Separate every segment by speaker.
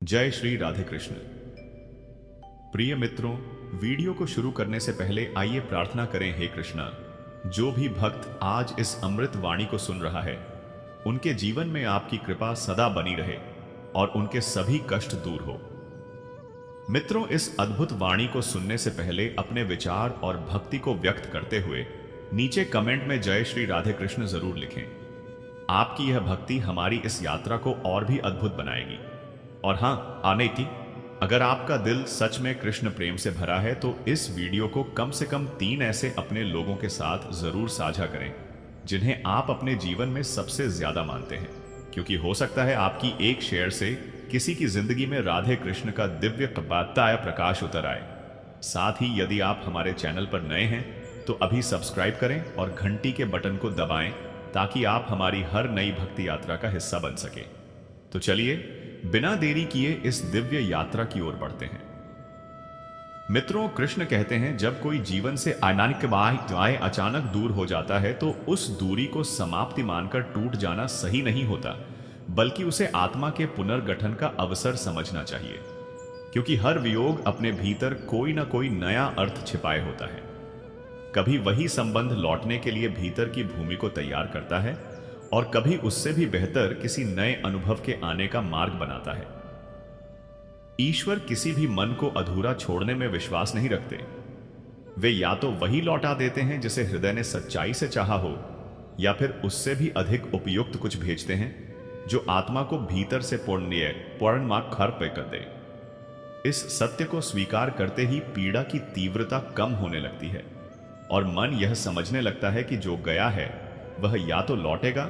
Speaker 1: जय श्री राधे कृष्ण। प्रिय मित्रों, वीडियो को शुरू करने से पहले आइए प्रार्थना करें। हे कृष्णा, जो भी भक्त आज इस अमृत वाणी को सुन रहा है, उनके जीवन में आपकी कृपा सदा बनी रहे और उनके सभी कष्ट दूर हो। मित्रों, इस अद्भुत वाणी को सुनने से पहले अपने विचार और भक्ति को व्यक्त करते हुए नीचे कमेंट में जय श्री राधे कृष्ण जरूर लिखें। आपकी यह भक्ति हमारी इस यात्रा को और भी अद्भुत बनाएगी। और हाँ, आनेती, अगर आपका दिल सच में कृष्ण प्रेम से भरा है तो इस वीडियो को कम से कम 3 ऐसे अपने लोगों के साथ जरूर साझा करें जिन्हें आप अपने जीवन में सबसे ज्यादा मानते हैं, क्योंकि हो सकता है आपकी एक शेयर से किसी की जिंदगी में राधे कृष्ण का दिव्य प्रताप प्रकाश उतर आए। साथ ही यदि आप हमारे चैनल पर नए हैं तो अभी सब्सक्राइब करें और घंटी के बटन को दबाएं ताकि आप हमारी हर नई भक्ति यात्रा का हिस्सा बन सके। तो चलिए बिना देरी किए इस दिव्य यात्रा की ओर बढ़ते हैं। मित्रों, कृष्ण कहते हैं, जब कोई जीवन से अचानक दूर हो जाता है तो उस दूरी को समाप्ति मानकर टूट जाना सही नहीं होता, बल्कि उसे आत्मा के पुनर्गठन का अवसर समझना चाहिए, क्योंकि हर वियोग अपने भीतर कोई ना कोई नया अर्थ छिपाए होता है। कभी वही संबंध लौटने के लिए भीतर की भूमि को तैयार करता है और कभी उससे भी बेहतर किसी नए अनुभव के आने का मार्ग बनाता है। ईश्वर किसी भी मन को अधूरा छोड़ने में विश्वास नहीं रखते। वे या तो वही लौटा देते हैं जिसे हृदय ने सच्चाई से चाहा हो, या फिर उससे भी अधिक उपयुक्त कुछ भेजते हैं जो आत्मा को भीतर से पूर्ण खर पे कर दे। इस सत्य को स्वीकार करते ही पीड़ा की तीव्रता कम होने लगती है और मन यह समझने लगता है कि जो गया है वह या तो लौटेगा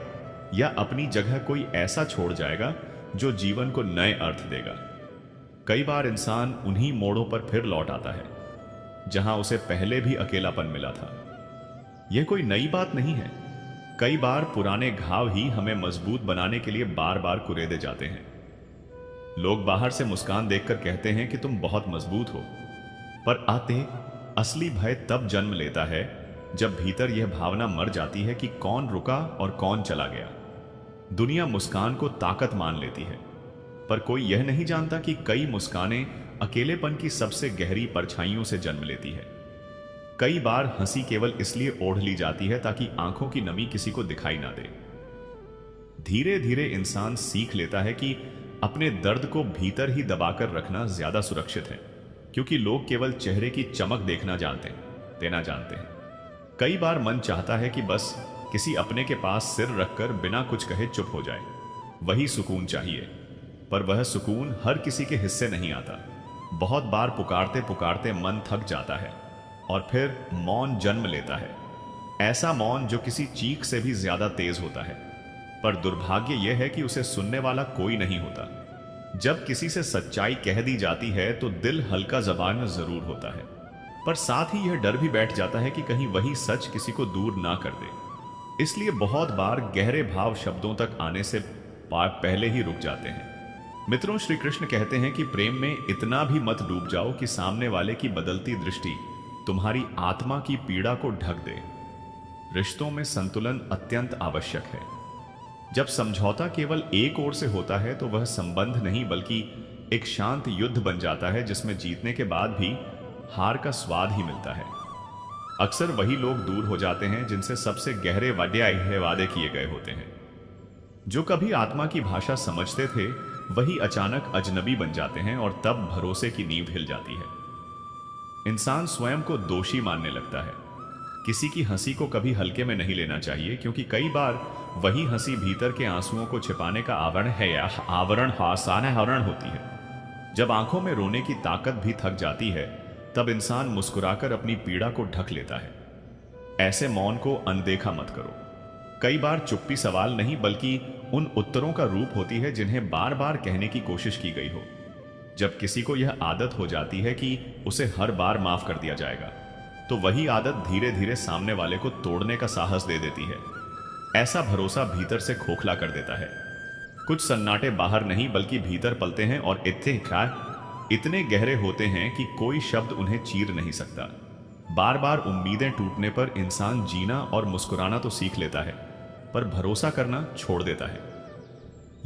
Speaker 1: या अपनी जगह कोई ऐसा छोड़ जाएगा जो जीवन को नए अर्थ देगा। कई बार इंसान उन्हीं मोड़ों पर फिर लौट आता है जहां उसे पहले भी अकेलापन मिला था। यह कोई नई बात नहीं है। कई बार पुराने घाव ही हमें मजबूत बनाने के लिए बार बार कुरेदे जाते हैं। लोग बाहर से मुस्कान देखकर कहते हैं कि तुम बहुत मजबूत हो, पर आते असली भय तब जन्म लेता है जब भीतर यह भावना मर जाती है कि कौन रुका और कौन चला गया। दुनिया मुस्कान को ताकत मान लेती है, पर कोई यह नहीं जानता कि कई मुस्कानें अकेलेपन की सबसे गहरी परछाइयों से जन्म लेती है। कई बार हंसी केवल इसलिए ओढ़ ली जाती है ताकि आंखों की नमी किसी को दिखाई ना दे। धीरे धीरे इंसान सीख लेता है कि अपने दर्द को भीतर ही दबाकर रखना ज्यादा सुरक्षित है, क्योंकि लोग केवल चेहरे की चमक देना जानते हैं। कई बार मन चाहता है कि बस किसी अपने के पास सिर रखकर बिना कुछ कहे चुप हो जाए। वही सुकून चाहिए, पर वह सुकून हर किसी के हिस्से नहीं आता। बहुत बार पुकारते पुकारते मन थक जाता है और फिर मौन जन्म लेता है। ऐसा मौन जो किसी चीख से भी ज्यादा तेज होता है, पर दुर्भाग्य यह है कि उसे सुनने वाला कोई नहीं होता। जब किसी से सच्चाई कह दी जाती है तो दिल हल्का जबान जरूर होता है, पर साथ ही यह डर भी बैठ जाता है कि कहीं वही सच किसी को दूर ना कर दे। इसलिए बहुत बार गहरे भाव शब्दों तक आने से पहले ही रुक जाते हैं। मित्रों, श्री कृष्ण कहते हैं कि प्रेम में इतना भी मत डूब जाओ कि सामने वाले की बदलती दृष्टि तुम्हारी आत्मा की पीड़ा को ढक दे। रिश्तों में संतुलन अत्यंत आवश्यक है। जब समझौता केवल एक ओर से होता है तो वह संबंध नहीं बल्कि एक शांत युद्ध बन जाता है, जिसमें जीतने के बाद भी हार का स्वाद ही मिलता है। अक्सर वही लोग दूर हो जाते हैं जिनसे सबसे गहरे वादे किए गए होते हैं। जो कभी आत्मा की भाषा समझते थे वही अचानक अजनबी बन जाते हैं और तब भरोसे की नींव हिल जाती है। इंसान स्वयं को दोषी मानने लगता है। किसी की हंसी को कभी हल्के में नहीं लेना चाहिए, क्योंकि कई बार वही हंसी भीतर के आंसुओं को छिपाने का आवरण है या आवरण होती है। जब आंखों में रोने की ताकत भी थक जाती है तब इंसान मुस्कुराकर अपनी पीड़ा को ढक लेता है। ऐसे मौन को अनदेखा मत करो। कई बार चुप्पी सवाल नहीं बल्कि उन उत्तरों का रूप होती है जिन्हें बार बार कहने की कोशिश की गई हो। जब किसी को यह आदत हो जाती है कि उसे हर बार माफ कर दिया जाएगा, तो वही आदत धीरे धीरे सामने वाले को तोड़ने का साहस दे देती है। ऐसा भरोसा भीतर से खोखला कर देता है। कुछ सन्नाटे बाहर नहीं बल्कि भीतर पलते हैं और इतने गहरे होते हैं कि कोई शब्द उन्हें चीर नहीं सकता। बार बार उम्मीदें टूटने पर इंसान जीना और मुस्कुराना तो सीख लेता है, पर भरोसा करना छोड़ देता है।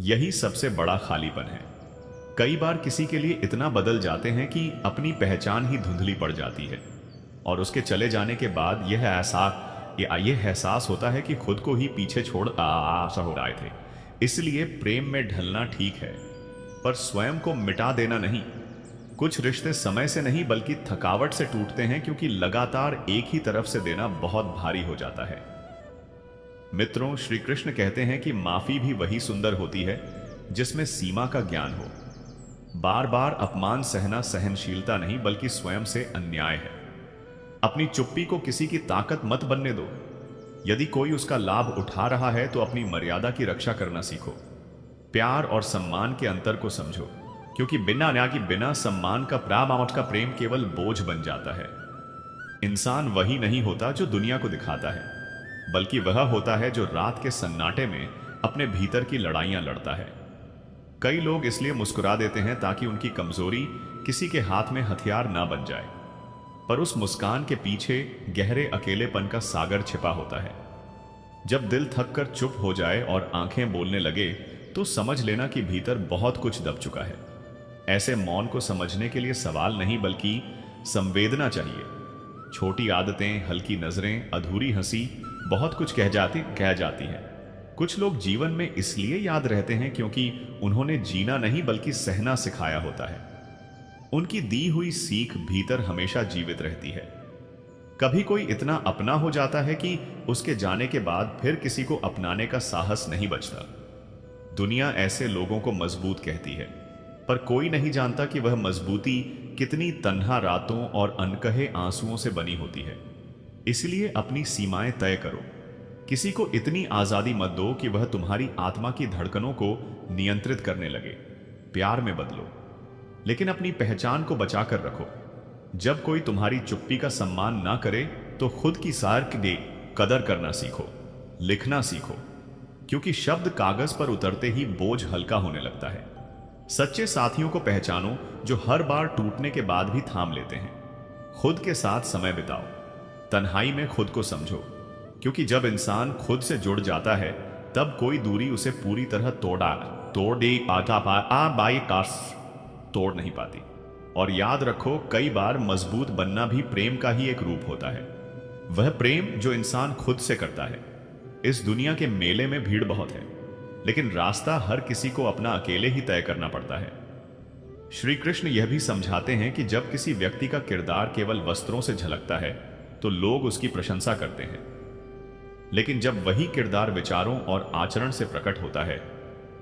Speaker 1: यही सबसे बड़ा खालीपन है। कई बार किसी के लिए इतना बदल जाते हैं कि अपनी पहचान ही धुंधली पड़ जाती है और उसके चले जाने के बाद यह एहसास होता है कि खुद को ही पीछे छोड़ आशा हो रहे थे। इसलिए प्रेम में ढलना ठीक है, पर स्वयं को मिटा देना नहीं। कुछ रिश्ते समय से नहीं बल्कि थकावट से टूटते हैं, क्योंकि लगातार एक ही तरफ से देना बहुत भारी हो जाता है। मित्रों, श्री कृष्ण कहते हैं कि माफी भी वही सुंदर होती है जिसमें सीमा का ज्ञान हो। बार बार अपमान सहना सहनशीलता नहीं बल्कि स्वयं से अन्याय है। अपनी चुप्पी को किसी की ताकत मत बनने दो। यदि कोई उसका लाभ उठा रहा है तो अपनी मर्यादा की रक्षा करना सीखो। प्यार और सम्मान के अंतर को समझो, क्योंकि बिना सम्मान का प्रेम केवल बोझ बन जाता है। इंसान वही नहीं होता जो दुनिया को दिखाता है, बल्कि वह होता है जो रात के सन्नाटे में अपने भीतर की लड़ाइयां लड़ता है। कई लोग इसलिए मुस्कुरा देते हैं ताकि उनकी कमजोरी किसी के हाथ में हथियार ना बन जाए, पर उस मुस्कान के पीछे गहरे अकेलेपन का सागर छिपा होता है। जब दिल थक कर चुप हो जाए और आंखें बोलने लगे तो समझ लेना कि भीतर बहुत कुछ दब चुका है। ऐसे मौन को समझने के लिए सवाल नहीं बल्कि संवेदना चाहिए। छोटी आदतें, हल्की नजरें, अधूरी हंसी बहुत कुछ कह जाती है। कुछ लोग जीवन में इसलिए याद रहते हैं क्योंकि उन्होंने जीना नहीं बल्कि सहना सिखाया होता है। उनकी दी हुई सीख भीतर हमेशा जीवित रहती है। कभी कोई इतना अपना हो जाता है कि उसके जाने के बाद फिर किसी को अपनाने का साहस नहीं बचता। दुनिया ऐसे लोगों को मजबूत कहती है, पर कोई नहीं जानता कि वह मजबूती कितनी तन्हा रातों और अनकहे आंसुओं से बनी होती है। इसलिए अपनी सीमाएं तय करो। किसी को इतनी आजादी मत दो कि वह तुम्हारी आत्मा की धड़कनों को नियंत्रित करने लगे। प्यार में बदलो, लेकिन अपनी पहचान को बचाकर रखो। जब कोई तुम्हारी चुप्पी का सम्मान ना करे तो खुद की सार की कदर करना सीखो, लिखना सीखो, क्योंकि शब्द कागज पर उतरते ही बोझ हल्का होने लगता है। सच्चे साथियों को पहचानो जो हर बार टूटने के बाद भी थाम लेते हैं। खुद के साथ समय बिताओ, तन्हाई में खुद को समझो, क्योंकि जब इंसान खुद से जुड़ जाता है तब कोई दूरी उसे पूरी तरह तोड़ नहीं पाती। और याद रखो, कई बार मजबूत बनना भी प्रेम का ही एक रूप होता है। वह प्रेम जो इंसान खुद से करता है। इस दुनिया के मेले में भीड़ बहुत है, लेकिन रास्ता हर किसी को अपना अकेले ही तय करना पड़ता है। श्री कृष्ण यह भी समझाते हैं कि जब किसी व्यक्ति का किरदार केवल वस्त्रों से झलकता है तो लोग उसकी प्रशंसा करते हैं, लेकिन जब वही किरदार विचारों और आचरण से प्रकट होता है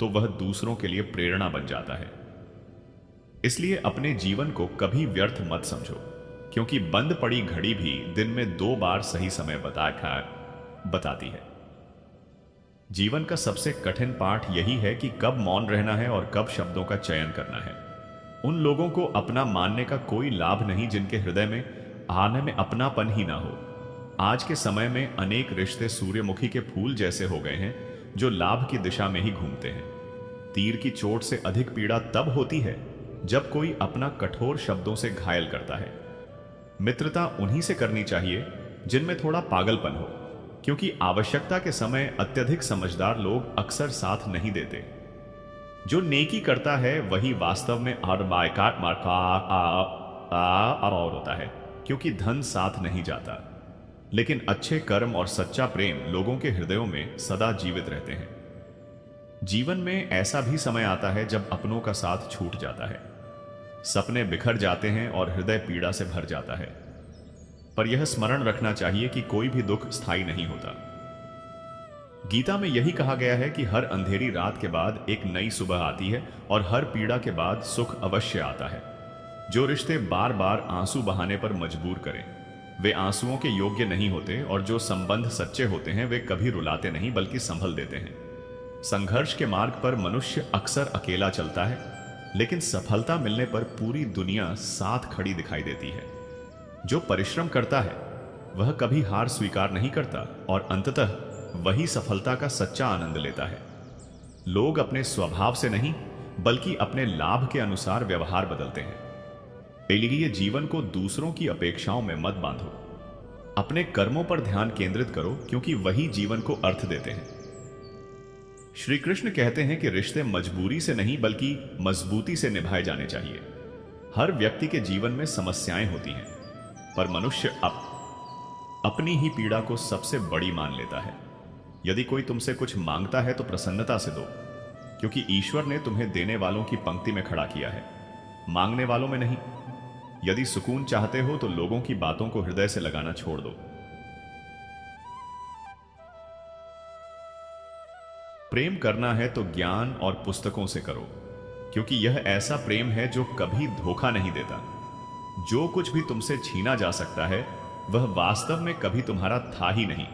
Speaker 1: तो वह दूसरों के लिए प्रेरणा बन जाता है। इसलिए अपने जीवन को कभी व्यर्थ मत समझो, क्योंकि बंद पड़ी घड़ी भी दिन में 2 बार सही समय बताती है। जीवन का सबसे कठिन पाठ यही है कि कब मौन रहना है और कब शब्दों का चयन करना है। उन लोगों को अपना मानने का कोई लाभ नहीं जिनके हृदय में आने में अपनापन ही ना हो। आज के समय में अनेक रिश्ते सूर्यमुखी के फूल जैसे हो गए हैं जो लाभ की दिशा में ही घूमते हैं। तीर की चोट से अधिक पीड़ा तब होती है जब कोई अपना कठोर शब्दों से घायल करता है। मित्रता उन्हीं से करनी चाहिए जिनमें थोड़ा पागलपन हो, क्योंकि आवश्यकता के समय अत्यधिक समझदार लोग अक्सर साथ नहीं देते। जो नेकी करता है वही वास्तव में और होता है, क्योंकि धन साथ नहीं जाता, लेकिन अच्छे कर्म और सच्चा प्रेम लोगों के हृदयों में सदा जीवित रहते हैं। जीवन में ऐसा भी समय आता है जब अपनों का साथ छूट जाता है, सपने बिखर जाते हैं और हृदय पीड़ा से भर जाता है। पर यह स्मरण रखना चाहिए कि कोई भी दुख स्थायी नहीं होता। गीता में यही कहा गया है कि हर अंधेरी रात के बाद एक नई सुबह आती है और हर पीड़ा के बाद सुख अवश्य आता है। जो रिश्ते बार बार आंसू बहाने पर मजबूर करें वे आंसुओं के योग्य नहीं होते, और जो संबंध सच्चे होते हैं वे कभी रुलाते नहीं बल्कि संभल देते हैं। संघर्ष के मार्ग पर मनुष्य अक्सर अकेला चलता है, लेकिन सफलता मिलने पर पूरी दुनिया साथ खड़ी दिखाई देती है। जो परिश्रम करता है वह कभी हार स्वीकार नहीं करता और अंततः वही सफलता का सच्चा आनंद लेता है। लोग अपने स्वभाव से नहीं बल्कि अपने लाभ के अनुसार व्यवहार बदलते हैं। इसलिए जीवन को दूसरों की अपेक्षाओं में मत बांधो। अपने कर्मों पर ध्यान केंद्रित करो, क्योंकि वही जीवन को अर्थ देते हैं। श्री कृष्ण कहते हैं कि रिश्ते मजबूरी से नहीं बल्कि मजबूती से निभाए जाने चाहिए। हर व्यक्ति के जीवन में समस्याएं होती हैं, पर मनुष्य अपनी ही पीड़ा को सबसे बड़ी मान लेता है। यदि कोई तुमसे कुछ मांगता है तो प्रसन्नता से दो, क्योंकि ईश्वर ने तुम्हें देने वालों की पंक्ति में खड़ा किया है, मांगने वालों में नहीं। यदि सुकून चाहते हो तो लोगों की बातों को हृदय से लगाना छोड़ दो। प्रेम करना है तो ज्ञान और पुस्तकों से करो, क्योंकि यह ऐसा प्रेम है जो कभी धोखा नहीं देता। जो कुछ भी तुमसे छीना जा सकता है वह वास्तव में कभी तुम्हारा था ही नहीं।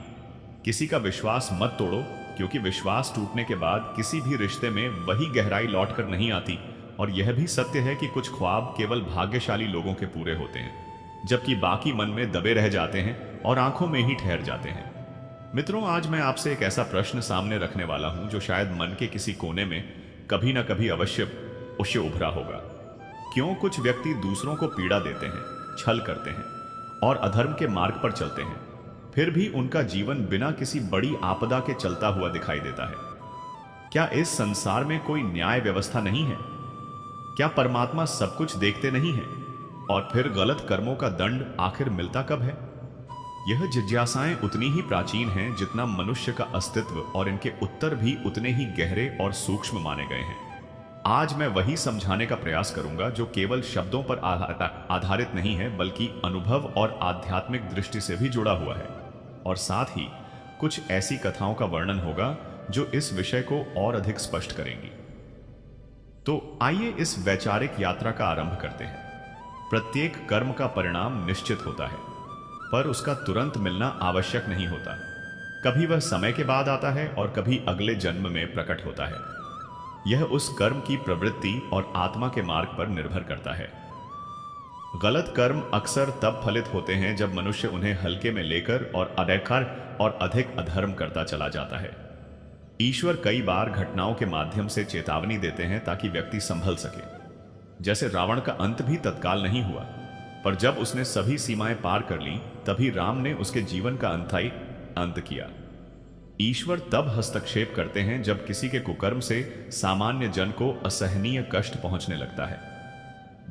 Speaker 1: किसी का विश्वास मत तोड़ो, क्योंकि विश्वास टूटने के बाद किसी भी रिश्ते में वही गहराई लौटकर नहीं आती। और यह भी सत्य है कि कुछ ख्वाब केवल भाग्यशाली लोगों के पूरे होते हैं, जबकि बाकी मन में दबे रह जाते हैं और आंखों में ही ठहर जाते हैं। मित्रों, आज मैं आपसे एक ऐसा प्रश्न सामने रखने वाला हूं जो शायद मन के किसी कोने में कभी ना कभी अवश्य उससे उभरा होगा। क्यों कुछ व्यक्ति दूसरों को पीड़ा देते हैं, छल करते हैं और अधर्म के मार्ग पर चलते हैं, फिर भी उनका जीवन बिना किसी बड़ी आपदा के चलता हुआ दिखाई देता है? क्या इस संसार में कोई न्याय व्यवस्था नहीं है? क्या परमात्मा सब कुछ देखते नहीं है? और फिर गलत कर्मों का दंड आखिर मिलता कब है? यह जिज्ञासाएं उतनी ही प्राचीन हैं जितना मनुष्य का अस्तित्व, और इनके उत्तर भी उतने ही गहरे और सूक्ष्म माने गए हैं। आज मैं वही समझाने का प्रयास करूंगा जो केवल शब्दों पर आधारित नहीं है, बल्कि अनुभव और आध्यात्मिक दृष्टि से भी जुड़ा हुआ है। और साथ ही कुछ ऐसी कथाओं का वर्णन होगा जो इस विषय को और अधिक स्पष्ट करेंगी। तो आइए इस वैचारिक यात्रा का आरंभ करते हैं। प्रत्येक कर्म का परिणाम निश्चित होता है, पर उसका तुरंत मिलना आवश्यक नहीं होता। कभी वह समय के बाद आता है और कभी अगले जन्म में प्रकट होता है। यह उस कर्म की प्रवृत्ति और आत्मा के मार्ग पर निर्भर करता है। गलत कर्म अक्सर तब फलित होते हैं जब मनुष्य उन्हें हल्के में लेकर और अधिक अधर्म करता चला जाता है। ईश्वर कई बार घटनाओं के माध्यम से चेतावनी देते हैं ताकि व्यक्ति संभल सके। जैसे रावण का अंत भी तत्काल नहीं हुआ, पर जब उसने सभी सीमाएं पार कर ली तभी राम ने उसके जीवन का अंत किया। ईश्वर तब हस्तक्षेप करते हैं जब किसी के कुकर्म से सामान्य जन को असहनीय कष्ट पहुंचने लगता है।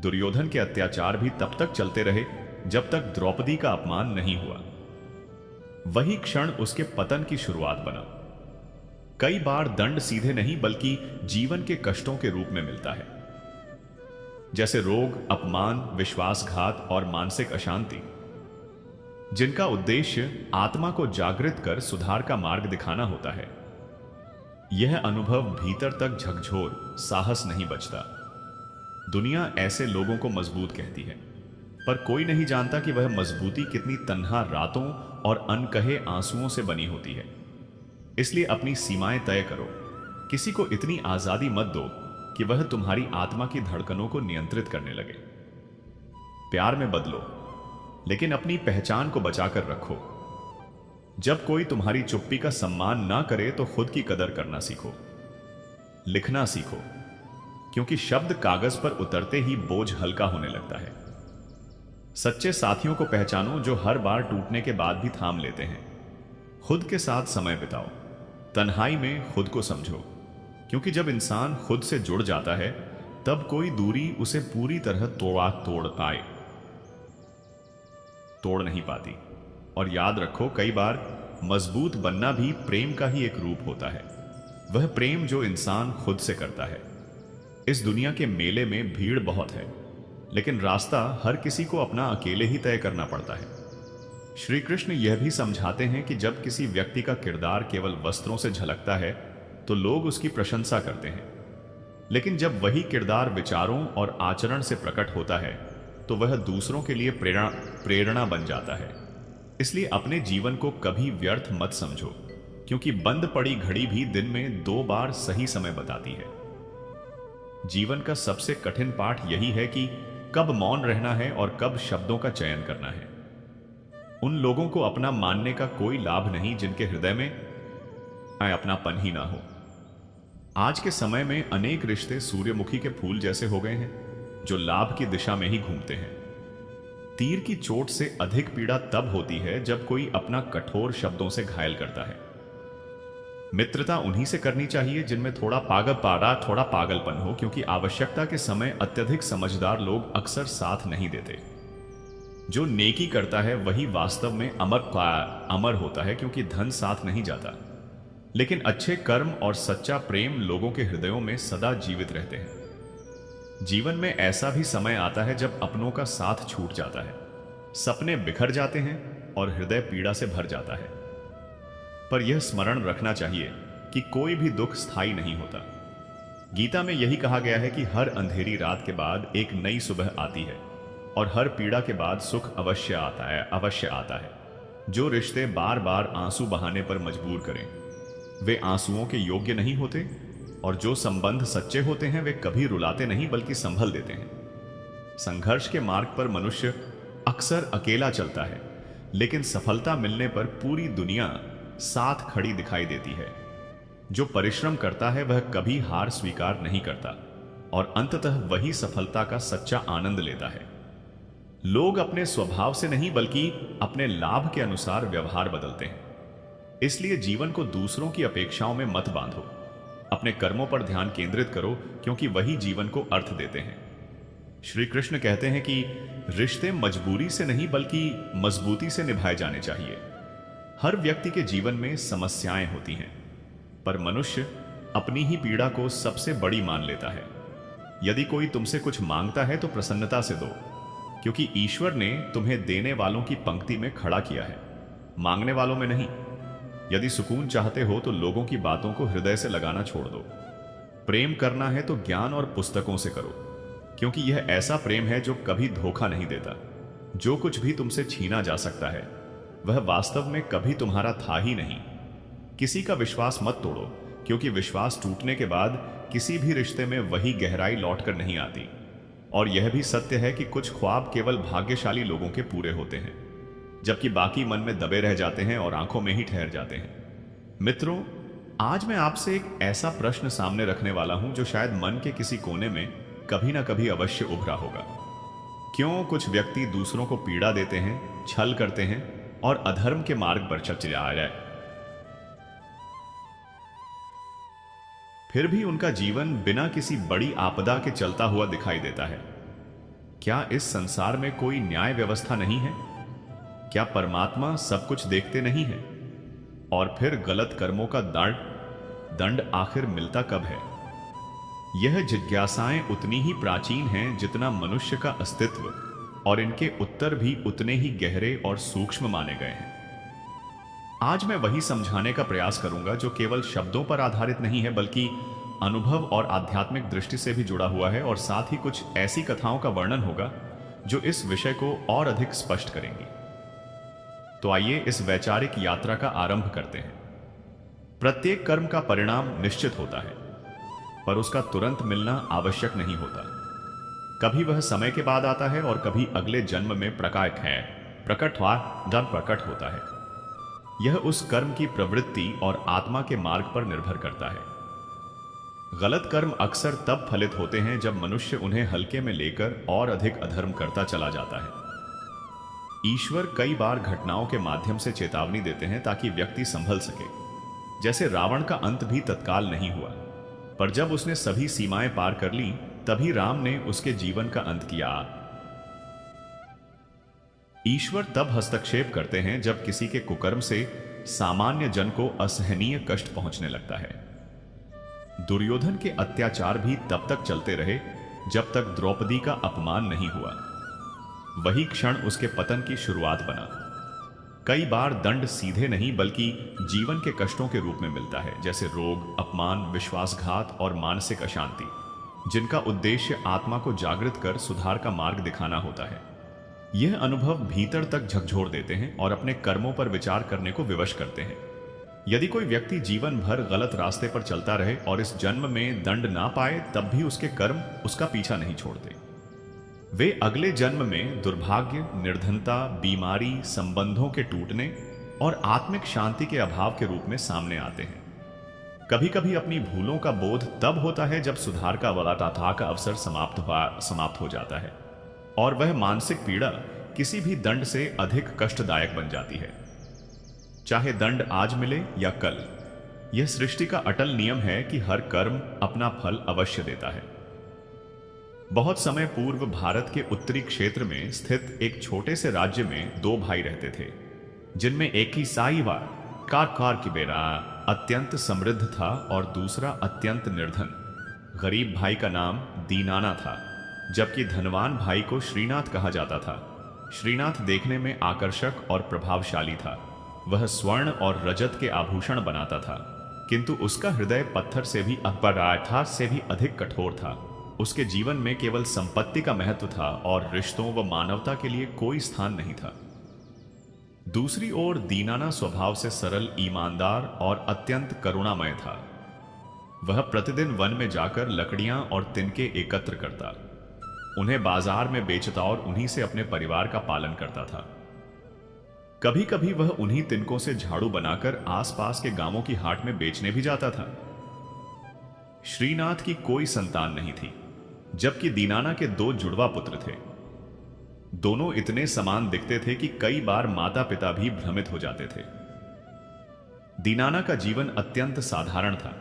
Speaker 1: दुर्योधन के अत्याचार भी तब तक चलते रहे जब तक द्रौपदी का अपमान नहीं हुआ। वही क्षण उसके पतन की शुरुआत बना। कई बार दंड सीधे नहीं बल्कि जीवन के कष्टों के रूप में मिलता है, जैसे रोग, अपमान, विश्वासघात और मानसिक अशांति, जिनका उद्देश्य आत्मा को जागृत कर सुधार का मार्ग दिखाना होता है। यह अनुभव भीतर तक झकझोर, साहस नहीं बचता। दुनिया ऐसे लोगों को मजबूत कहती है, पर कोई नहीं जानता कि वह मजबूती कितनी तन्हा रातों और अनकहे आंसुओं से बनी होती है। इसलिए अपनी सीमाएं तय करो। किसी को इतनी आजादी मत दो कि वह तुम्हारी आत्मा की धड़कनों को नियंत्रित करने लगे। प्यार में बदलो, लेकिन अपनी पहचान को बचाकर रखो। जब कोई तुम्हारी चुप्पी का सम्मान ना करे तो खुद की कदर करना सीखो। लिखना सीखो, क्योंकि शब्द कागज पर उतरते ही बोझ हल्का होने लगता है। सच्चे साथियों को पहचानो जो हर बार टूटने के बाद भी थाम लेते हैं। खुद के साथ समय बिताओ, तन्हाई में खुद को समझो, क्योंकि जब इंसान खुद से जुड़ जाता है तब कोई दूरी उसे पूरी तरह तोड़ नहीं पाती। और याद रखो, कई बार मजबूत बनना भी प्रेम का ही एक रूप होता है। वह प्रेम जो इंसान खुद से करता है। इस दुनिया के मेले में भीड़ बहुत है, लेकिन रास्ता हर किसी को अपना अकेले ही तय करना पड़ता है। श्री कृष्ण यह भी समझाते हैं कि जब किसी व्यक्ति का किरदार केवल वस्त्रों से झलकता है तो लोग उसकी प्रशंसा करते हैं, लेकिन जब वही किरदार विचारों और आचरण से प्रकट होता है तो वह दूसरों के लिए प्रेरणा बन जाता है। इसलिए अपने जीवन को कभी व्यर्थ मत समझो, क्योंकि बंद पड़ी घड़ी भी दिन में 2 बार सही समय बताती है। जीवन का सबसे कठिन पाठ यही है कि कब मौन रहना है और कब शब्दों का चयन करना है। उन लोगों को अपना मानने का कोई लाभ नहीं जिनके हृदय में अपनापन ही ना हो। आज के समय में अनेक रिश्ते सूर्यमुखी के फूल जैसे हो गए हैं, जो लाभ की दिशा में ही घूमते हैं। तीर की चोट से अधिक पीड़ा तब होती है जब कोई अपना कठोर शब्दों से घायल करता है। मित्रता उन्हीं से करनी चाहिए जिनमें थोड़ा पागलपन हो, क्योंकि आवश्यकता के समय अत्यधिक समझदार लोग अक्सर साथ नहीं देते। जो नेकी करता है वही वास्तव में अमर होता है, क्योंकि धन साथ नहीं जाता। लेकिन अच्छे कर्म और सच्चा प्रेम लोगों के हृदयों में सदा जीवित रहते हैं। जीवन में ऐसा भी समय आता है जब अपनों का साथ छूट जाता है, सपने बिखर जाते हैं और हृदय पीड़ा से भर जाता है। पर यह स्मरण रखना चाहिए कि कोई भी दुख स्थायी नहीं होता। गीता में यही कहा गया है कि हर अंधेरी रात के बाद एक नई सुबह आती है और हर पीड़ा के बाद सुख अवश्य आता है। जो रिश्ते बार बार आंसू बहाने पर मजबूर करें वे आंसुओं के योग्य नहीं होते, और जो संबंध सच्चे होते हैं वे कभी रुलाते नहीं बल्कि संभल देते हैं। संघर्ष के मार्ग पर मनुष्य अक्सर अकेला चलता है, लेकिन सफलता मिलने पर पूरी दुनिया साथ खड़ी दिखाई देती है। जो परिश्रम करता है वह कभी हार स्वीकार नहीं करता, और अंततः वही सफलता का सच्चा आनंद लेता है। लोग अपने स्वभाव से नहीं बल्कि अपने लाभ के अनुसार व्यवहार बदलते हैं। इसलिए जीवन को दूसरों की अपेक्षाओं में मत बांधो। अपने कर्मों पर ध्यान केंद्रित करो, क्योंकि वही जीवन को अर्थ देते हैं। श्री कृष्ण कहते हैं कि रिश्ते मजबूरी से नहीं बल्कि मजबूती से निभाए जाने चाहिए। हर व्यक्ति के जीवन में समस्याएं होती हैं, पर मनुष्य अपनी ही पीड़ा को सबसे बड़ी मान लेता है। यदि कोई तुमसे कुछ मांगता है तो प्रसन्नता से दो, क्योंकि ईश्वर ने तुम्हें देने वालों की पंक्ति में खड़ा किया है, मांगने वालों में नहीं। यदि सुकून चाहते हो तो लोगों की बातों को हृदय से लगाना छोड़ दो। प्रेम करना है तो ज्ञान और पुस्तकों से करो, क्योंकि यह ऐसा प्रेम है जो कभी धोखा नहीं देता। जो कुछ भी तुमसे छीना जा सकता है वह वास्तव में कभी तुम्हारा था ही नहीं। किसी का विश्वास मत तोड़ो, क्योंकि विश्वास टूटने के बाद किसी भी रिश्ते में वही गहराई लौटकर नहीं आती। और यह भी सत्य है कि कुछ ख्वाब केवल भाग्यशाली लोगों के पूरे होते हैं, जबकि बाकी मन में दबे रह जाते हैं और आंखों में ही ठहर जाते हैं। मित्रों, आज मैं आपसे एक ऐसा प्रश्न सामने रखने वाला हूं जो शायद मन के किसी कोने में कभी ना कभी अवश्य उभरा होगा। क्यों कुछ व्यक्ति दूसरों को पीड़ा देते हैं, छल करते हैं और अधर्म के मार्ग पर चल आ जाए, फिर भी उनका जीवन बिना किसी बड़ी आपदा के चलता हुआ दिखाई देता है? क्या इस संसार में कोई न्याय व्यवस्था नहीं है? क्या परमात्मा सब कुछ देखते नहीं है? और फिर गलत कर्मों का दंड आखिर मिलता कब है? यह जिज्ञासाएं उतनी ही प्राचीन हैं जितना मनुष्य का अस्तित्व, और इनके उत्तर भी उतने ही गहरे और सूक्ष्म माने गए हैं। आज मैं वही समझाने का प्रयास करूंगा जो केवल शब्दों पर आधारित नहीं है, बल्कि अनुभव और आध्यात्मिक दृष्टि से भी जुड़ा हुआ है, और साथ ही कुछ ऐसी कथाओं का वर्णन होगा जो इस विषय को और अधिक स्पष्ट करेंगी। तो आइए इस वैचारिक यात्रा का आरंभ करते हैं। प्रत्येक कर्म का परिणाम निश्चित होता है, पर उसका तुरंत मिलना आवश्यक नहीं होता। कभी वह समय के बाद आता है और कभी अगले जन्म में प्रकट होता है। यह उस कर्म की प्रवृत्ति और आत्मा के मार्ग पर निर्भर करता है। गलत कर्म अक्सर तब फलित होते हैं जब मनुष्य उन्हें हल्के में लेकर और अधिक अधर्म करता चला जाता है। ईश्वर कई बार घटनाओं के माध्यम से चेतावनी देते हैं ताकि व्यक्ति संभल सके। जैसे रावण का अंत भी तत्काल नहीं हुआ, पर जब उसने सभी सीमाएं पार कर ली तभी राम ने उसके जीवन का अंत किया। ईश्वर तब हस्तक्षेप करते हैं जब किसी के कुकर्म से सामान्य जन को असहनीय कष्ट पहुंचने लगता है। दुर्योधन के अत्याचार भी तब तक चलते रहे जब तक द्रौपदी का अपमान नहीं हुआ। वही क्षण उसके पतन की शुरुआत बना। कई बार दंड सीधे नहीं बल्कि जीवन के कष्टों के रूप में मिलता है, जैसे रोग, अपमान, विश्वासघात और मानसिक अशांति, जिनका उद्देश्य आत्मा को जागृत कर सुधार का मार्ग दिखाना होता है। यह अनुभव भीतर तक झकझोर देते हैं और अपने कर्मों पर विचार करने को विवश करते हैं। यदि कोई व्यक्ति जीवन भर गलत रास्ते पर चलता रहे और इस जन्म में दंड ना पाए, तब भी उसके कर्म उसका पीछा नहीं छोड़ते। वे अगले जन्म में दुर्भाग्य, निर्धनता, बीमारी, संबंधों के टूटने और आत्मिक शांति के अभाव के रूप में सामने आते हैं। कभी कभी अपनी भूलों का बोध तब होता है जब सुधार का का अवसर समाप्त हो जाता है और वह मानसिक पीड़ा किसी भी दंड से अधिक कष्टदायक बन जाती है। चाहे दंड आज मिले या कल, यह सृष्टि का अटल नियम है कि हर कर्म अपना फल अवश्य देता है। बहुत समय पूर्व भारत के उत्तरी क्षेत्र में स्थित एक छोटे से राज्य में दो भाई रहते थे, जिनमें एक ही साहिवाल कार की बेरा अत्यंत समृद्ध था और दूसरा अत्यंत निर्धन। गरीब भाई का नाम दीनाना था, जबकि धनवान भाई को श्रीनाथ कहा जाता था। श्रीनाथ देखने में आकर्षक और प्रभावशाली था। वह स्वर्ण और रजत के आभूषण बनाता था, किंतु उसका हृदय पत्थर से भी अपरायथार्थ से भी अधिक कठोर था। उसके जीवन में केवल संपत्ति का महत्व था और रिश्तों व मानवता के लिए कोई स्थान नहीं था। दूसरी ओर दीनाना स्वभाव से सरल, ईमानदार और अत्यंत करुणामय था। वह प्रतिदिन वन में जाकर लकड़ियां और तिनके एकत्र करता, उन्हें बाजार में बेचता और उन्हीं से अपने परिवार का पालन करता था। कभी कभी वह उन्हीं तिनकों से झाड़ू बनाकर आसपास के गांवों की हाट में बेचने भी जाता था। श्रीनाथ की कोई संतान नहीं थी, जबकि दीनाना के दो जुड़वा पुत्र थे। दोनों इतने समान दिखते थे कि कई बार माता पिता भी भ्रमित हो जाते थे। दीनाना का जीवन अत्यंत साधारण था।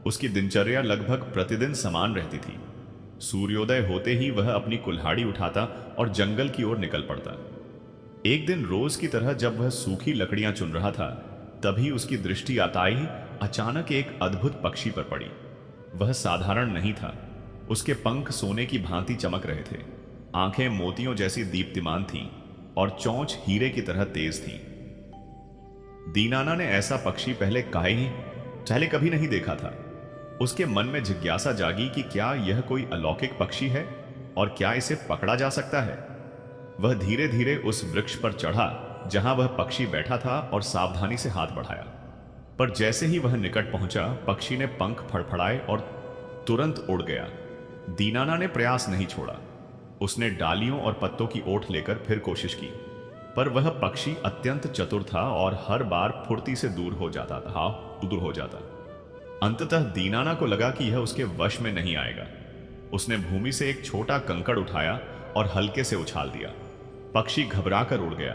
Speaker 1: उसकी दिनचर्या लगभग प्रतिदिन समान रहती थी। सूर्योदय होते ही वह अपनी कुल्हाड़ी उठाता और जंगल की ओर निकल पड़ता। एक दिन रोज की तरह जब वह सूखी लकड़ियां चुन रहा था, तभी उसकी दृष्टि आता ही अचानक एक अद्भुत पक्षी पर पड़ी। वह साधारण नहीं था। उसके पंख सोने की भांति चमक रहे थे, आंखें मोतियों जैसी दीप्तिमान थीं और चोंच हीरे की तरह तेज थी। दीनाना ने ऐसा पक्षी पहले कभी नहीं देखा था। उसके मन में जिज्ञासा जागी कि क्या यह कोई अलौकिक पक्षी है और क्या इसे पकड़ा जा सकता है। वह धीरे धीरे उस वृक्ष पर चढ़ा जहां वह पक्षी बैठा था और सावधानी से हाथ बढ़ाया। पर जैसे ही वह निकट पहुंचा, पक्षी ने पंख फड़फड़ाए और तुरंत उड़ गया। दीनाना ने प्रयास नहीं छोड़ा। उसने डालियों और पत्तों की ओट लेकर फिर कोशिश की, पर वह पक्षी अत्यंत चतुर था और हर बार फुर्ती से दूर हो जाता। अंततः दीनाना को लगा कि यह उसके वश में नहीं आएगा। उसने भूमि से एक छोटा कंकड़ उठाया और हल्के से उछाल दिया। पक्षी घबराकर उड़ गया,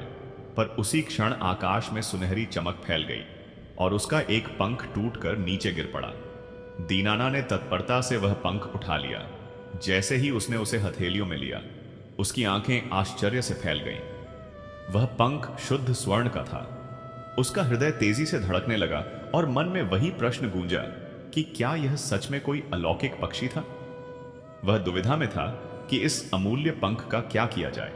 Speaker 1: पर उसी क्षण आकाश में सुनहरी चमक फैल गई और उसका एक पंख टूटकर नीचे गिर पड़ा। दीनाना ने तत्परता से वह पंख उठा लिया। जैसे ही उसने उसे हथेलियों में लिया, उसकी आंखें आश्चर्य से फैल गईं। वह पंख शुद्ध स्वर्ण का था। उसका हृदय तेजी से धड़कने लगा और मन में वही प्रश्न गूंजा कि क्या यह सच में कोई अलौकिक पक्षी था। वह दुविधा में था कि इस अमूल्य पंख का क्या किया जाए।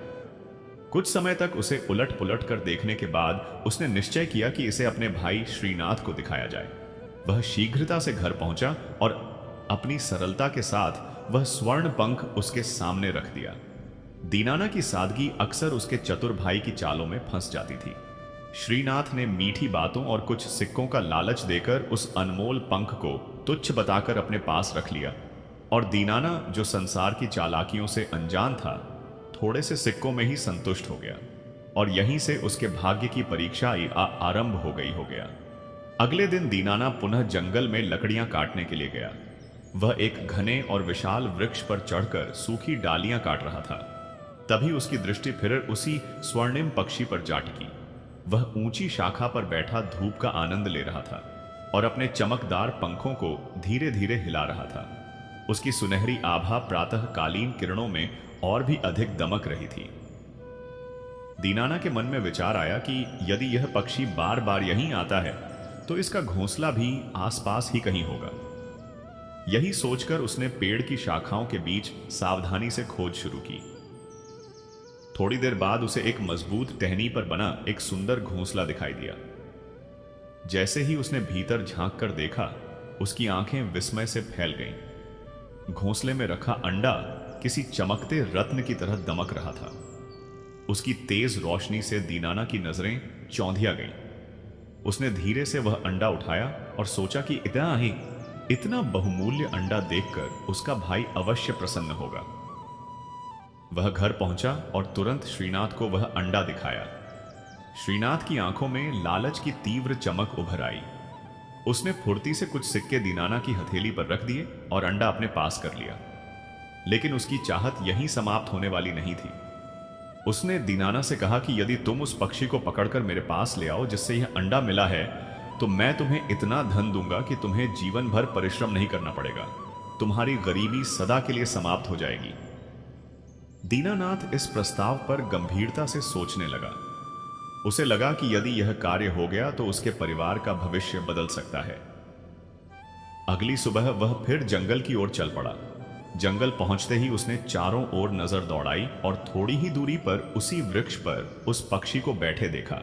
Speaker 1: कुछ समय तक उसे उलट पुलट कर देखने के बाद उसने निश्चय किया कि इसे अपने भाई श्रीनाथ को दिखाया जाए। वह शीघ्रता से घर पहुंचा और अपनी सरलता के साथ वह स्वर्ण पंख उसके सामने रख दिया। दीनाना की सादगी अक्सर उसके चतुर भाई की चालों में फंस जाती थी। श्रीनाथ ने मीठी बातों और कुछ सिक्कों का लालच देकर उस अनमोल पंख को तुच्छ बताकर अपने पास रख लिया, और दीनाना, जो संसार की चालाकियों से अनजान था, थोड़े से सिक्कों में ही संतुष्ट हो गया और यहीं से उसके भाग्य की परीक्षा आरंभ हो गया। अगले दिन दीनाना पुनः जंगल में लकड़ियां काटने के लिए गया। वह एक घने और विशाल वृक्ष पर चढ़कर सूखी डालियां काट रहा था। तभी उसकी दृष्टि फिर उसी स्वर्णिम पक्षी पर जा टिकी। वह ऊंची शाखा पर बैठा धूप का आनंद ले रहा था और अपने चमकदार पंखों को धीरे धीरे हिला रहा था। उसकी सुनहरी आभा प्रातःकालीन किरणों में और भी अधिक दमक रही थी। दीनाना के मन में विचार आया कि यदि यह पक्षी बार बार यहीं आता है तो इसका घोंसला भी आसपास ही कहीं होगा। यही सोचकर उसने पेड़ की शाखाओं के बीच सावधानी से खोज शुरू की। थोड़ी देर बाद उसे एक मजबूत टहनी पर बना एक सुंदर घोंसला दिखाई दिया। जैसे ही उसने भीतर झांक कर देखा, उसकी आंखें विस्मय से फैल गईं। घोंसले में रखा अंडा किसी चमकते रत्न की तरह दमक रहा था। उसकी तेज रोशनी से दीनाना की नजरें चौंधिया गईं। उसने धीरे से वह अंडा उठाया और सोचा कि इतना बहुमूल्य अंडा देखकर उसका भाई अवश्य प्रसन्न होगा। वह घर पहुंचा और तुरंत श्रीनाथ को वह अंडा दिखाया। श्रीनाथ की आंखों में लालच की तीव्र चमक उभर आई। उसने फुर्ती से कुछ सिक्के दीनाना की हथेली पर रख दिए और अंडा अपने पास कर लिया। लेकिन उसकी चाहत यहीं समाप्त होने वाली नहीं थी। उसने दीनाना से कहा कि यदि तुम उस पक्षी को पकड़कर मेरे पास ले आओ जिससे यह अंडा मिला है, तो मैं तुम्हें इतना धन दूंगा कि तुम्हें जीवन भर परिश्रम नहीं करना पड़ेगा। तुम्हारी गरीबी सदा के लिए समाप्त हो जाएगी। दीनानाथ इस प्रस्ताव पर गंभीरता से सोचने लगा। उसे लगा कि यदि यह कार्य हो गया तो उसके परिवार का भविष्य बदल सकता है। अगली सुबह वह फिर जंगल की ओर चल पड़ा। जंगल पहुंचते ही उसने चारों ओर नजर दौड़ाई और थोड़ी ही दूरी पर उसी वृक्ष पर उस पक्षी को बैठे देखा।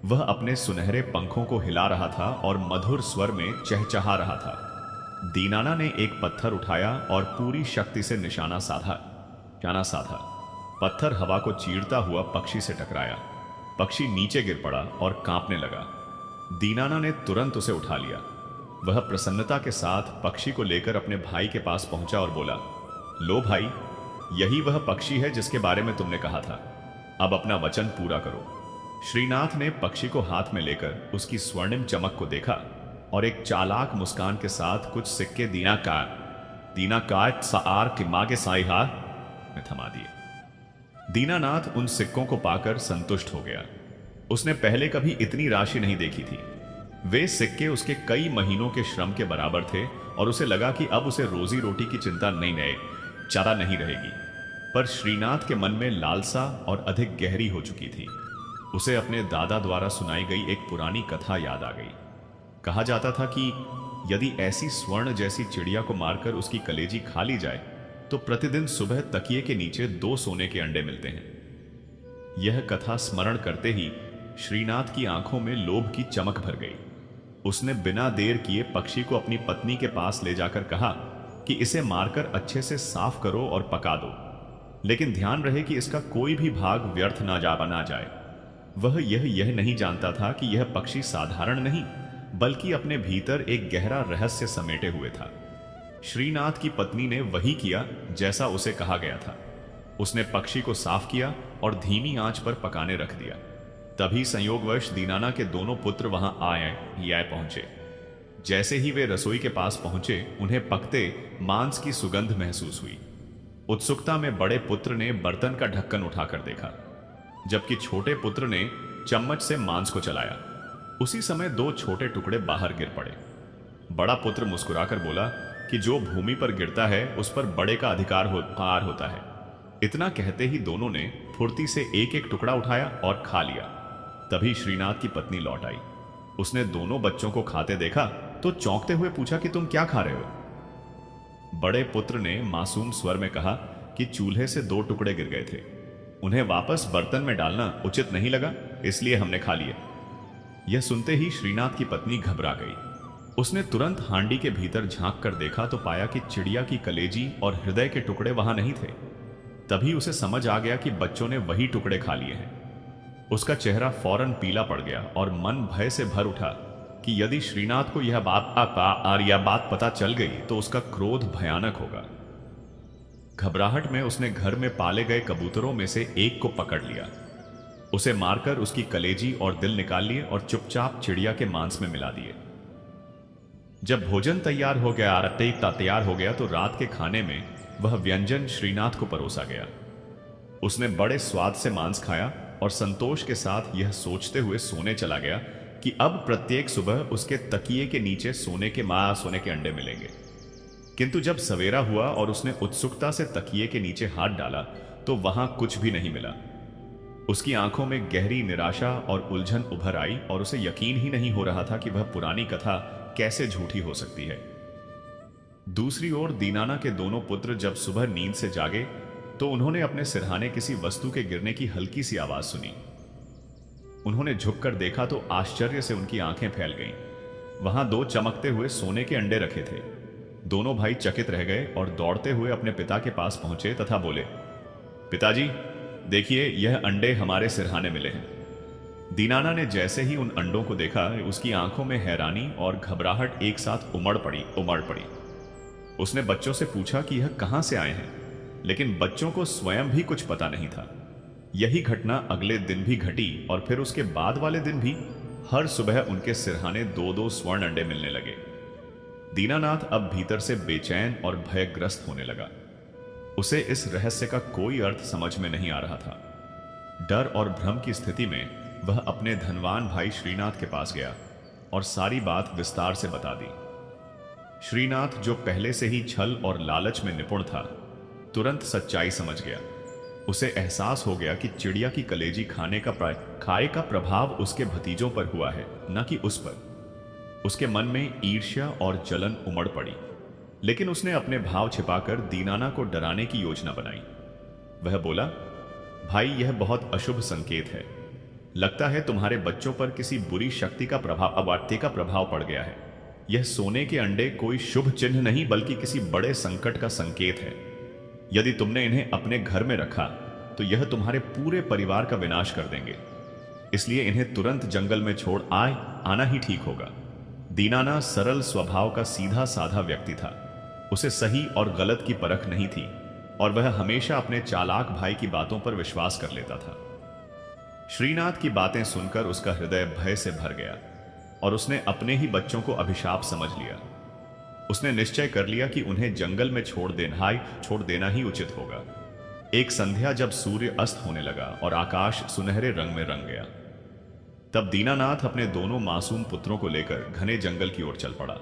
Speaker 1: वह अपने सुनहरे पंखों को हिला रहा था और मधुर स्वर में चहचहा रहा था। दीनाना ने एक पत्थर उठाया और पूरी शक्ति से निशाना साधा। पत्थर हवा को चीरता हुआ पक्षी से टकराया। पक्षी नीचे गिर पड़ा और कांपने लगा। दीनाना ने तुरंत उसे उठा लिया। वह प्रसन्नता के साथ पक्षी को लेकर अपने भाई के पास पहुंचा और बोला, लो भाई, यही वह पक्षी है जिसके बारे में तुमने कहा था। अब अपना वचन पूरा करो। श्रीनाथ ने पक्षी को हाथ में लेकर उसकी स्वर्णिम चमक को देखा और एक चालाक मुस्कान के साथ कुछ सिक्के दीना काट सार के मागे साइहार में थमा दिए। दीनानाथ उन सिक्कों को पाकर संतुष्ट हो गया। उसने पहले कभी इतनी राशि नहीं देखी थी। वे सिक्के उसके कई महीनों के श्रम के बराबर थे और उसे लगा कि अब उसे रोजी रोटी की चिंता चारा नहीं रहेगी। पर श्रीनाथ के मन में लालसा और अधिक गहरी हो चुकी थी। उसे अपने दादा द्वारा सुनाई गई एक पुरानी कथा याद आ गई। कहा जाता था कि यदि ऐसी स्वर्ण जैसी चिड़िया को मारकर उसकी कलेजी खा ली जाए तो प्रतिदिन सुबह तकिए के नीचे 2 सोने के अंडे मिलते हैं। यह कथा स्मरण करते ही श्रीनाथ की आंखों में लोभ की चमक भर गई। उसने बिना देर किए पक्षी को अपनी पत्नी के पास ले जाकर कहा कि इसे मारकर अच्छे से साफ करो और पका दो, लेकिन ध्यान रहे कि इसका कोई भी भाग व्यर्थ ना जाए। वह यह नहीं जानता था कि यह पक्षी साधारण नहीं बल्कि अपने भीतर एक गहरा रहस्य समेटे हुए था। श्रीनाथ की पत्नी ने वही किया जैसा उसे कहा गया था। उसने पक्षी को साफ किया और धीमी आंच पर पकाने रख दिया। तभी संयोगवश दीनाना के दोनों पुत्र वहां आए पहुंचे। जैसे ही वे रसोई के पास पहुंचे, उन्हें पकते मांस की सुगंध महसूस हुई। उत्सुकता में बड़े पुत्र ने बर्तन का ढक्कन उठाकर देखा, जबकि छोटे पुत्र ने चम्मच से मांस को चलाया। उसी समय 2 छोटे टुकड़े बाहर गिर पड़े। बड़ा पुत्र मुस्कुराकर बोला कि जो भूमि पर गिरता है उस पर बड़े का अधिकार होता है। इतना कहते ही दोनों ने फुर्ती से एक एक टुकड़ा उठाया और खा लिया। तभी श्रीनाथ की पत्नी लौट आई। उसने दोनों बच्चों को खाते देखा तो चौंकते हुए पूछा कि तुम क्या खा रहे हो। बड़े पुत्र ने मासूम स्वर में कहा कि चूल्हे से 2 टुकड़े गिर गए थे, उन्हें वापस बर्तन में डालना उचित नहीं लगा, इसलिए हमने खा लिए। यह सुनते ही श्रीनाथ की पत्नी घबरा गई। उसने तुरंत हांडी के भीतर झांक कर देखा तो पाया कि चिड़िया की कलेजी और हृदय के टुकड़े वहां नहीं थे। तभी उसे समझ आ गया कि बच्चों ने वही टुकड़े खा लिए हैं। उसका चेहरा फौरन पीला पड़ गया और मन भय से भर उठा कि यदि श्रीनाथ को यह बात पता चल गई तो उसका क्रोध भयानक होगा। घबराहट में उसने घर में पाले गए कबूतरों में से एक को पकड़ लिया। उसे मारकर उसकी कलेजी और दिल निकाल लिए और चुपचाप चिड़िया के मांस में मिला दिए। जब भोजन तैयार हो गया तो रात के खाने में वह व्यंजन श्रीनाथ को परोसा गया। उसने बड़े स्वाद से मांस खाया और संतोष के साथ यह सोचते हुए सोने चला गया कि अब प्रत्येक सुबह उसके तकिए के नीचे सोने के अंडे मिलेंगे। किंतु जब सवेरा हुआ और उसने उत्सुकता से तकिए के नीचे हाथ डाला तो वहां कुछ भी नहीं मिला। उसकी आंखों में गहरी निराशा और उलझन उभर आई और उसे यकीन ही नहीं हो रहा था कि वह पुरानी कथा कैसे झूठी हो सकती है। दूसरी ओर दीनाना के दोनों पुत्र जब सुबह नींद से जागे तो उन्होंने अपने सिरहाने किसी वस्तु के गिरने की हल्की सी आवाज सुनी। उन्होंने झुककर देखा तो आश्चर्य से उनकी आंखें फैल गईं। वहां 2 चमकते हुए सोने के अंडे रखे थे। दोनों भाई चकित रह गए और दौड़ते हुए अपने पिता के पास पहुंचे तथा बोले, पिताजी देखिए, यह अंडे हमारे सिरहाने मिले हैं। दीनाना ने जैसे ही उन अंडों को देखा, उसकी आंखों में हैरानी और घबराहट एक साथ उमड़ पड़ी। उसने बच्चों से पूछा कि यह कहां से आए हैं, लेकिन बच्चों को स्वयं भी कुछ पता नहीं था। यही घटना अगले दिन भी घटी और फिर उसके बाद वाले दिन भी हर सुबह उनके सिरहाने 2-2 स्वर्ण अंडे मिलने लगे। दीनानाथ अब भीतर से बेचैन और भयग्रस्त होने लगा। उसे इस रहस्य का कोई अर्थ समझ में नहीं आ रहा था। डर और भ्रम की स्थिति में वह अपने धनवान भाई श्रीनाथ के पास गया और सारी बात विस्तार से बता दी। श्रीनाथ, जो पहले से ही छल और लालच में निपुण था, तुरंत सच्चाई समझ गया। उसे एहसास हो गया कि चिड़िया की कलेजी खाए का प्रभाव उसके भतीजों पर हुआ है, न कि उस पर। उसके मन में ईर्ष्या और जलन उमड़ पड़ी, लेकिन उसने अपने भाव छिपाकर दीनाना को डराने की योजना बनाई। वह बोला, भाई, यह बहुत अशुभ संकेत है। लगता है तुम्हारे बच्चों पर किसी बुरी शक्ति का प्रभाव पड़ गया है। यह सोने के अंडे कोई शुभ चिन्ह नहीं, बल्कि किसी बड़े संकट का संकेत है। यदि तुमने इन्हें अपने घर में रखा तो यह तुम्हारे पूरे परिवार का विनाश कर देंगे। इसलिए इन्हें तुरंत जंगल में छोड़ आना ही ठीक होगा। दीनाना सरल स्वभाव का सीधा साधा व्यक्ति था। उसे सही और गलत की परख नहीं थी और वह हमेशा अपने चालाक भाई की बातों पर विश्वास कर लेता था। श्रीनाथ की बातें सुनकर उसका हृदय भय से भर गया और उसने अपने ही बच्चों को अभिशाप समझ लिया। उसने निश्चय कर लिया कि उन्हें जंगल में छोड़ देना ही उचित होगा। एक संध्या जब सूर्य अस्त होने लगा और आकाश सुनहरे रंग में रंग गया, तब दीनानाथ अपने दोनों मासूम पुत्रों को लेकर घने जंगल की ओर चल पड़ा।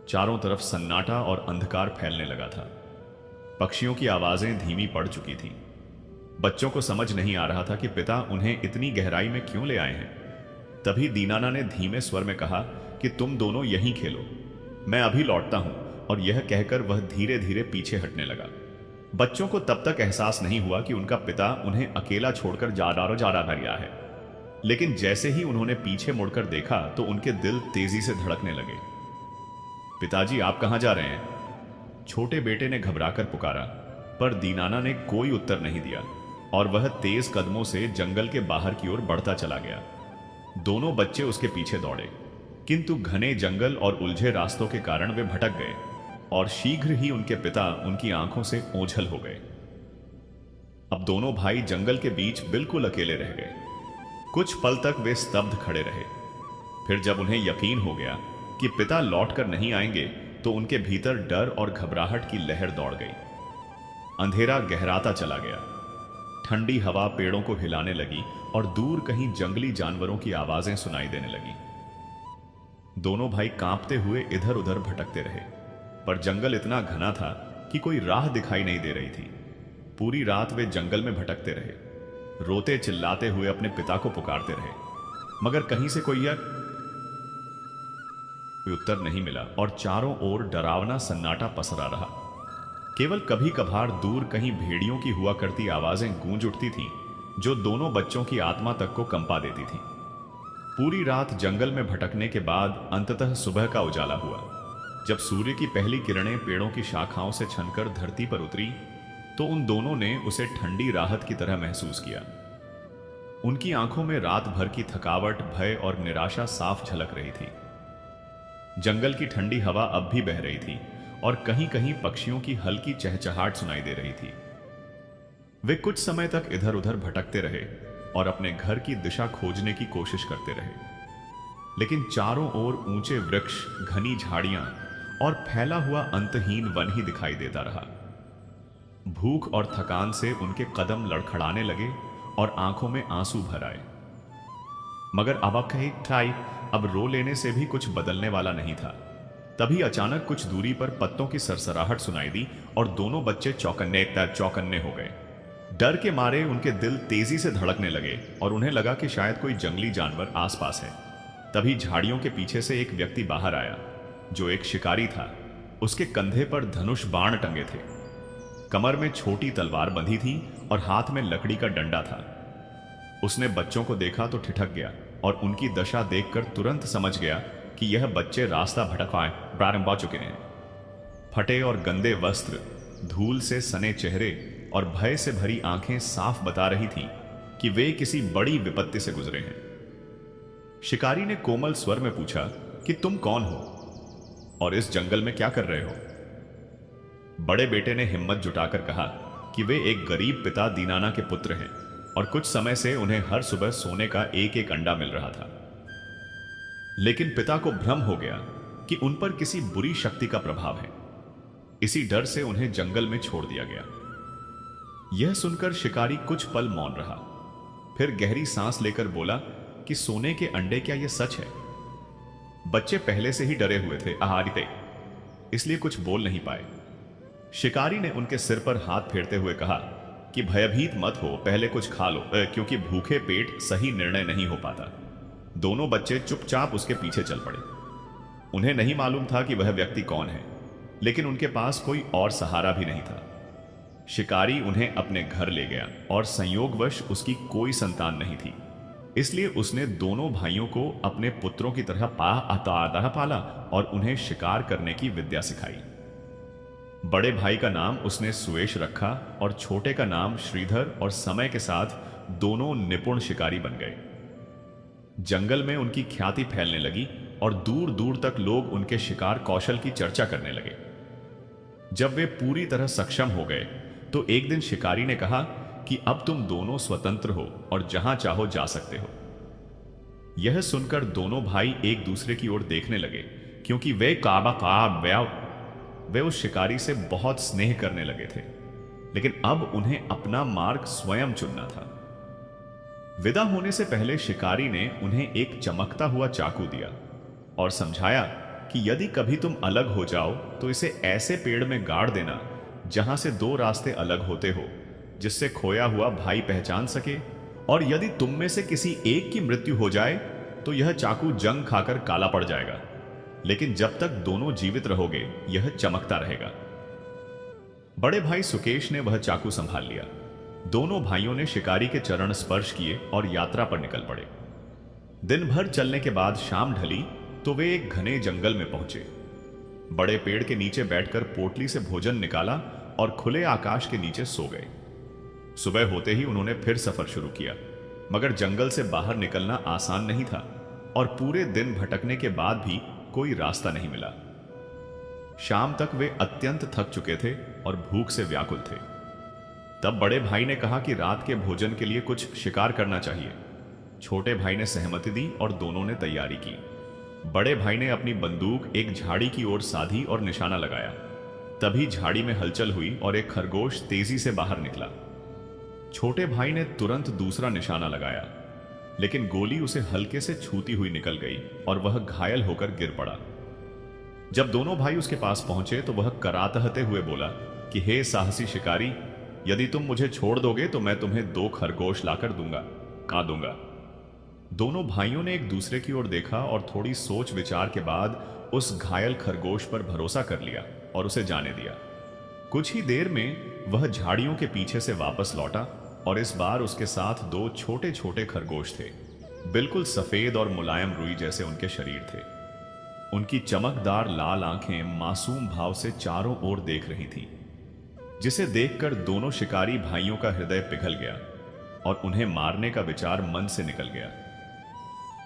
Speaker 1: चारों तरफ सन्नाटा और अंधकार फैलने लगा था। पक्षियों की आवाजें धीमी पड़ चुकी थीं। बच्चों को समझ नहीं आ रहा था कि पिता उन्हें इतनी गहराई में क्यों ले आए हैं। तभी दीनाना ने धीमे स्वर में कहा कि तुम दोनों यहीं खेलो, मैं अभी लौटता हूं। और यह कहकर वह धीरे धीरे पीछे हटने लगा। बच्चों को तब तक एहसास नहीं हुआ कि उनका पिता उन्हें अकेला छोड़कर जा रहा है, लेकिन जैसे ही उन्होंने पीछे मुड़कर देखा तो उनके दिल तेजी से धड़कने लगे। पिताजी, आप कहां जा रहे हैं? छोटे बेटे ने घबराकर पुकारा, पर दीनाना ने कोई उत्तर नहीं दिया और वह तेज कदमों से जंगल के बाहर की ओर बढ़ता चला गया। दोनों बच्चे उसके पीछे दौड़े, किंतु घने जंगल और उलझे रास्तों के कारण वे भटक गए और शीघ्र ही उनके पिता उनकी आंखों से ओझल हो गए। अब दोनों भाई जंगल के बीच बिल्कुल अकेले रह गए। कुछ पल तक वे स्तब्ध खड़े रहे। फिर जब उन्हें यकीन हो गया कि पिता लौटकर नहीं आएंगे, तो उनके भीतर डर और घबराहट की लहर दौड़ गई। अंधेरा गहराता चला गया। ठंडी हवा पेड़ों को हिलाने लगी और दूर कहीं जंगली जानवरों की आवाजें सुनाई देने लगी। दोनों भाई कांपते हुए इधर उधर भटकते रहे, पर जंगल इतना घना था कि कोई राह दिखाई नहीं दे रही थी। पूरी रात वे जंगल में भटकते रहे, रोते चिल्लाते हुए अपने पिता को पुकारते रहे, मगर कहीं से कोई उत्तर नहीं मिला और चारों ओर डरावना सन्नाटा पसरा रहा। केवल कभी कभार दूर कहीं भेड़ियों की हुआ करती आवाजें गूंज उठती थीं, जो दोनों बच्चों की आत्मा तक को कंपा देती थीं। पूरी रात जंगल में भटकने के बाद अंततः सुबह का उजाला हुआ। जब सूर्य की पहली किरणें पेड़ों की शाखाओं से छनकर धरती पर उतरी, तो उन दोनों ने उसे ठंडी राहत की तरह महसूस किया। उनकी आंखों में रात भर की थकावट, भय और निराशा साफ झलक रही थी। जंगल की ठंडी हवा अब भी बह रही थी और कहीं कहीं पक्षियों की हल्की चहचहाट सुनाई दे रही थी। वे कुछ समय तक इधर उधर भटकते रहे और अपने घर की दिशा खोजने की कोशिश करते रहे, लेकिन चारों ओर ऊंचे वृक्ष, घनी झाड़ियां और फैला हुआ अंतहीन वन ही दिखाई देता रहा। भूख और थकान से उनके कदम लड़खड़ाने लगे और आंखों में आंसू भर आए। मगर अब रो लेने से भी कुछ बदलने वाला नहीं था। तभी अचानक कुछ दूरी पर पत्तों की सरसराहट सुनाई दी और दोनों बच्चे चौकन्ने हो गए। डर के मारे उनके दिल तेजी से धड़कने लगे और उन्हें लगा कि शायद कोई जंगली जानवर आसपास है। तभी झाड़ियों के पीछे से एक व्यक्ति बाहर आया, जो एक शिकारी था। उसके कंधे पर धनुष बाण टंगे थे, कमर में छोटी तलवार बंधी थी और हाथ में लकड़ी का डंडा था। उसने बच्चों को देखा तो ठिठक गया और उनकी दशा देखकर तुरंत समझ गया कि यह बच्चे रास्ता प्रारंभ हो चुके हैं। फटे और गंदे वस्त्र, धूल से सने चेहरे और भय से भरी आंखें साफ बता रही थीं कि वे किसी बड़ी विपत्ति से गुजरे हैं। शिकारी ने कोमल स्वर में पूछा कि तुम कौन हो और इस जंगल में क्या कर रहे हो? बड़े बेटे ने हिम्मत जुटाकर कहा कि वे एक गरीब पिता दीनाना के पुत्र हैं और कुछ समय से उन्हें हर सुबह सोने का एक एक अंडा मिल रहा था। लेकिन पिता को भ्रम हो गया कि उन पर किसी बुरी शक्ति का प्रभाव है। इसी डर से उन्हें जंगल में छोड़ दिया गया। यह सुनकर शिकारी कुछ पल मौन रहा, फिर गहरी सांस लेकर बोला कि सोने के अंडे, क्या यह सच है? बच्चे पहले से ही डरे हुए थे, आहारिते, इसलिए कुछ बोल नहीं पाए। शिकारी ने उनके सिर पर हाथ फेरते हुए कहा कि भयभीत मत हो, पहले कुछ खा लो, क्योंकि भूखे पेट सही निर्णय नहीं हो पाता। दोनों बच्चे चुपचाप उसके पीछे चल पड़े। उन्हें नहीं मालूम था कि वह व्यक्ति कौन है, लेकिन उनके पास कोई और सहारा भी नहीं था। शिकारी उन्हें अपने घर ले गया और संयोगवश उसकी कोई संतान नहीं थी, इसलिए उसने दोनों भाइयों को अपने पुत्रों की तरह पाला और उन्हें शिकार करने की विद्या सिखाई। बड़े भाई का नाम उसने सुएश रखा और छोटे का नाम श्रीधर, और समय के साथ दोनों निपुण शिकारी बन गए। जंगल में उनकी ख्याति फैलने लगी और दूर दूर तक लोग उनके शिकार कौशल की चर्चा करने लगे। जब वे पूरी तरह सक्षम हो गए तो एक दिन शिकारी ने कहा कि अब तुम दोनों स्वतंत्र हो और जहां चाहो जा सकते हो। यह सुनकर दोनों भाई एक दूसरे की ओर देखने लगे, क्योंकि वे उस शिकारी से बहुत स्नेह करने लगे थे, लेकिन अब उन्हें अपना मार्ग स्वयं चुनना था। विदा होने से पहले शिकारी ने उन्हें एक चमकता हुआ चाकू दिया और समझाया कि यदि कभी तुम अलग हो जाओ तो इसे ऐसे पेड़ में गाड़ देना जहां से दो रास्ते अलग होते हो, जिससे खोया हुआ भाई पहचान सके, और यदि तुम में से किसी एक की मृत्यु हो जाए तो यह चाकू जंग खाकर काला पड़ जाएगा, लेकिन जब तक दोनों जीवित रहोगे यह चमकता रहेगा। बड़े भाई सुकेश ने वह चाकू संभाल लिया। दोनों भाइयों ने शिकारी के चरण स्पर्श किए और यात्रा पर निकल पड़े। दिन भर चलने के बाद शाम ढली तो वे एक घने जंगल में पहुंचे। बड़े पेड़ के नीचे बैठकर पोटली से भोजन निकाला और खुले आकाश के नीचे सो गए। सुबह होते ही उन्होंने फिर सफर शुरू किया, मगर जंगल से बाहर निकलना आसान नहीं था और पूरे दिन भटकने के बाद भी कोई रास्ता नहीं मिला। शाम तक वे अत्यंत थक चुके थे और भूख से व्याकुल थे। तब बड़े भाई ने कहा कि रात के भोजन के लिए कुछ शिकार करना चाहिए। छोटे भाई ने सहमति दी और दोनों ने तैयारी की। बड़े भाई ने अपनी बंदूक एक झाड़ी की ओर साधी और निशाना लगाया। तभी झाड़ी में हलचल हुई और एक खरगोश तेजी से बाहर निकला। छोटे भाई ने तुरंत दूसरा निशाना लगाया, लेकिन गोली उसे हल्के से छूती हुई निकल गई और वह घायल होकर गिर पड़ा। जब दोनों भाई उसके पास पहुंचे तो वह कराहते हुए बोला कि हे साहसी शिकारी, यदि तुम मुझे छोड़ दोगे तो मैं तुम्हें 2 खरगोश लाकर दूंगा। दोनों भाइयों ने एक दूसरे की ओर देखा और थोड़ी सोच विचार के बाद उस घायल खरगोश पर भरोसा कर लिया और उसे जाने दिया। कुछ ही देर में वह झाड़ियों के पीछे से वापस लौटा और इस बार उसके साथ 2 छोटे छोटे खरगोश थे। बिल्कुल सफेद और मुलायम रुई जैसे उनके शरीर थे। उनकी चमकदार लाल आंखें मासूम भाव से चारों ओर देख रही थीं, जिसे देखकर दोनों शिकारी भाइयों का हृदय पिघल गया और उन्हें मारने का विचार मन से निकल गया।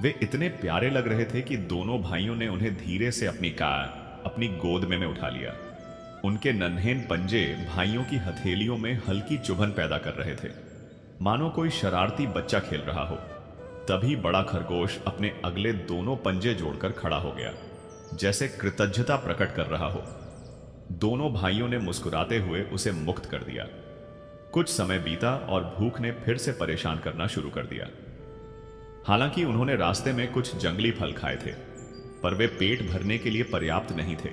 Speaker 1: वे इतने प्यारे लग रहे थे कि दोनों भाइयों ने उन्हें धीरे से अपनी गोद में उठा लिया। उनके नन्हें पंजे भाइयों की हथेलियों में हल्की चुभन पैदा कर रहे थे, मानो कोई शरारती बच्चा खेल रहा हो। तभी बड़ा खरगोश अपने अगले दोनों पंजे जोड़कर खड़ा हो गया, जैसे कृतज्ञता प्रकट कर रहा हो। दोनों भाइयों ने मुस्कुराते हुए उसे मुक्त कर दिया। कुछ समय बीता और भूख ने फिर से परेशान करना शुरू कर दिया। हालांकि उन्होंने रास्ते में कुछ जंगली फल खाए थे, पर वे पेट भरने के लिए पर्याप्त नहीं थे।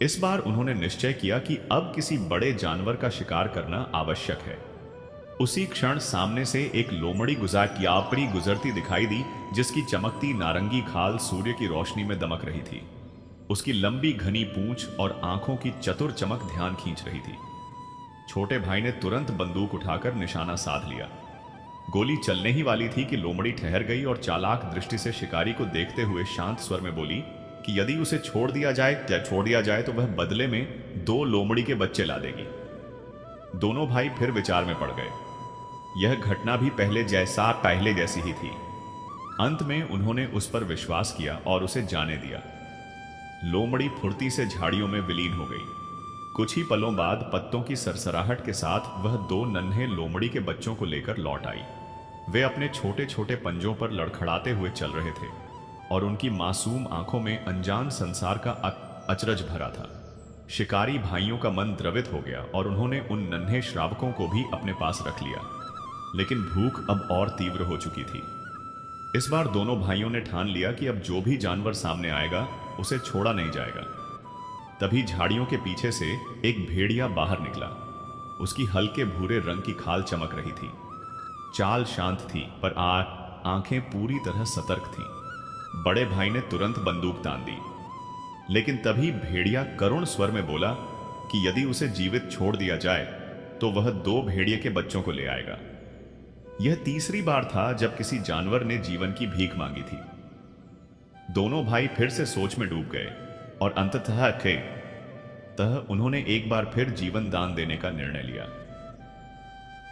Speaker 1: इस बार उन्होंने निश्चय किया कि अब किसी बड़े जानवर का शिकार करना आवश्यक है। उसी क्षण सामने से एक लोमड़ी गुजरती दिखाई दी, जिसकी चमकती नारंगी खाल सूर्य की रोशनी में दमक रही थी। उसकी लंबी घनी पूंछ और आंखों की चतुर चमक ध्यान खींच रही थी। छोटे भाई ने तुरंत बंदूक उठाकर निशाना साध लिया। गोली चलने ही वाली थी कि लोमड़ी ठहर गई और चालाक दृष्टि से शिकारी को देखते हुए शांत स्वर में बोली कि यदि उसे छोड़ दिया जाए तो वह बदले में 2 लोमड़ी के बच्चे ला देगी। दोनों भाई फिर विचार में पड़ गए। यह घटना भी पहले जैसी ही थी। अंत में उन्होंने उस पर विश्वास किया और उसे जाने दिया। लोमड़ी फुर्ती से झाड़ियों में विलीन हो गई। कुछ ही पलों बाद पत्तों की सरसराहट के साथ वह 2 नन्हे लोमड़ी के बच्चों को लेकर लौट आई। वे अपने छोटे छोटे पंजों पर लड़खड़ाते हुए चल रहे थे और उनकी मासूम आंखों में अनजान संसार का अचरज भरा था। शिकारी भाइयों का मन द्रवित हो गया और उन्होंने उन नन्हे श्रावकों को भी अपने पास रख लिया, लेकिन भूख अब और तीव्र हो चुकी थी। इस बार दोनों भाइयों ने ठान लिया कि अब जो भी जानवर सामने आएगा उसे छोड़ा नहीं जाएगा। तभी झाड़ियों के पीछे से एक भेड़िया बाहर निकला। उसकी हल्के भूरे रंग की खाल चमक रही थी। चाल शांत थी पर आंखें पूरी तरह सतर्क थीं। बड़े भाई ने तुरंत बंदूक तान दी, लेकिन तभी भेड़िया करुण स्वर में बोला कि यदि उसे जीवित छोड़ दिया जाए तो वह 2 भेड़िए के बच्चों को ले आएगा। यह तीसरी बार था जब किसी जानवर ने जीवन की भीख मांगी थी। दोनों भाई फिर से सोच में डूब गए और अंततः उन्होंने एक बार फिर जीवन दान देने का निर्णय लिया।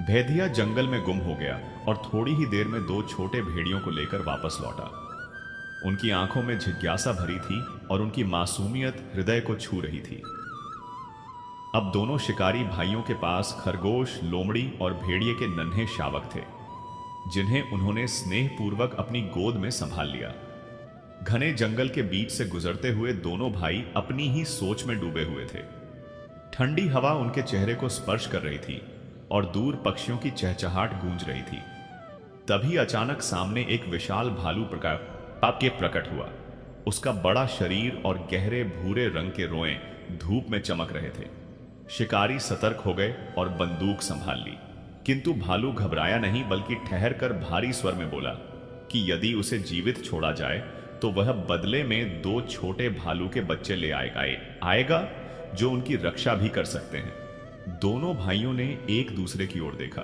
Speaker 1: भेदिया जंगल में गुम हो गया और थोड़ी ही देर में 2 छोटे भेड़ियों को लेकर वापस लौटा। उनकी आंखों में जिज्ञासा भरी थी और उनकी मासूमियत हृदय को छू रही थी। अब दोनों शिकारी भाइयों के पास खरगोश, लोमड़ी और भेड़िए के नन्हे शावक थे, जिन्हें उन्होंने स्नेहपूर्वक अपनी गोद में संभाल लिया। घने जंगल के बीच से गुजरते हुए दोनों भाई अपनी ही सोच में डूबे हुए थे। ठंडी हवा उनके चेहरे को स्पर्श कर रही थी और दूर पक्षियों की चहचहाट गूंज रही थी। तभी अचानक सामने एक विशाल भालू प्रकट हुआ। उसका बड़ा शरीर और गहरे भूरे रंग के रोएं धूप में चमक रहे थे। शिकारी सतर्क हो गए और बंदूक संभाल ली, किंतु भालू घबराया नहीं, बल्कि ठहरकर भारी स्वर में बोला कि यदि उसे जीवित छोड़ा जाए तो वह बदले में 2 छोटे भालू के बच्चे ले आएगा जो उनकी रक्षा भी कर सकते हैं। दोनों भाइयों ने एक दूसरे की ओर देखा।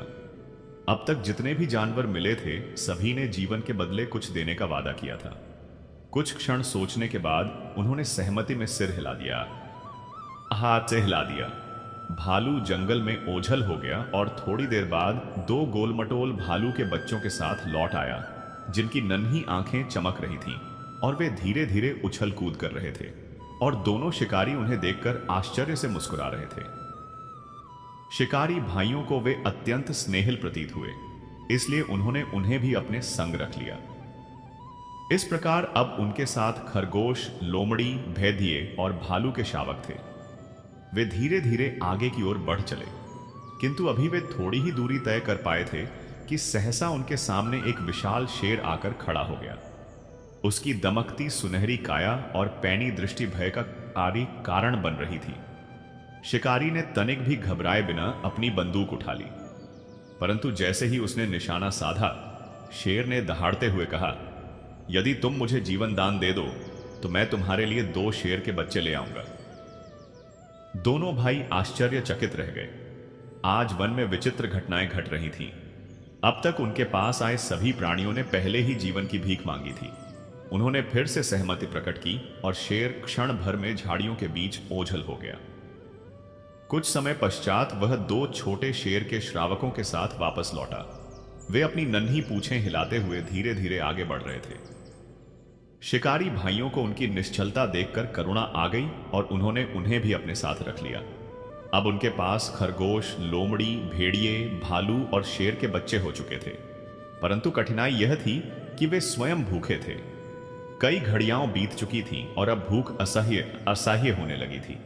Speaker 1: अब तक जितने भी जानवर मिले थे सभी ने जीवन के बदले कुछ देने का वादा किया था। कुछ क्षण सोचने के बाद उन्होंने सहमति में सिर हिला दिया, हाथ से हिला दिया। भालू जंगल में ओझल हो गया और थोड़ी देर बाद 2 गोलमटोल भालू के बच्चों के साथ लौट आया, जिनकी नन्ही आंखें चमक रही थीं और वे धीरे धीरे उछल कूद कर रहे थे और दोनों शिकारी उन्हें देखकर आश्चर्य से मुस्कुरा रहे थे। शिकारी भाइयों को वे अत्यंत स्नेहिल प्रतीत हुए, इसलिए उन्होंने उन्हें भी अपने संग रख लिया। इस प्रकार अब उनके साथ खरगोश, लोमड़ी, भेदिए और भालू के शावक थे। वे धीरे धीरे आगे की ओर बढ़ चले, किंतु अभी वे थोड़ी ही दूरी तय कर पाए थे कि सहसा उनके सामने एक विशाल शेर आकर खड़ा हो गया। उसकी दमकती सुनहरी काया और पैनी दृष्टि भय का कारण बन रही थी। शिकारी ने तनिक भी घबराए बिना अपनी बंदूक उठा ली, परंतु जैसे ही उसने निशाना साधा, शेर ने दहाड़ते हुए कहा, यदि तुम मुझे जीवन दान दे दो तो मैं तुम्हारे लिए 2 शेर के बच्चे ले आऊंगा। दोनों भाई आश्चर्यचकित रह गए। आज वन में विचित्र घटनाएं घट रही थीं। अब तक उनके पास आए सभी प्राणियों ने पहले ही जीवन की भीख मांगी थी। उन्होंने फिर से सहमति प्रकट की और शेर क्षण भर में झाड़ियों के बीच ओझल हो गया। कुछ समय पश्चात वह 2 छोटे शेर के श्रावकों के साथ वापस लौटा। वे अपनी नन्ही पूंछें हिलाते हुए धीरे धीरे आगे बढ़ रहे थे। शिकारी भाइयों को उनकी निश्चलता देखकर करुणा आ गई और उन्होंने उन्हें भी अपने साथ रख लिया। अब उनके पास खरगोश, लोमड़ी, भेड़िए, भालू और शेर के बच्चे हो चुके थे, परंतु कठिनाई यह थी कि वे स्वयं भूखे थे। कई घड़ियां बीत चुकी थीं और अब भूख असह्य होने लगी थी।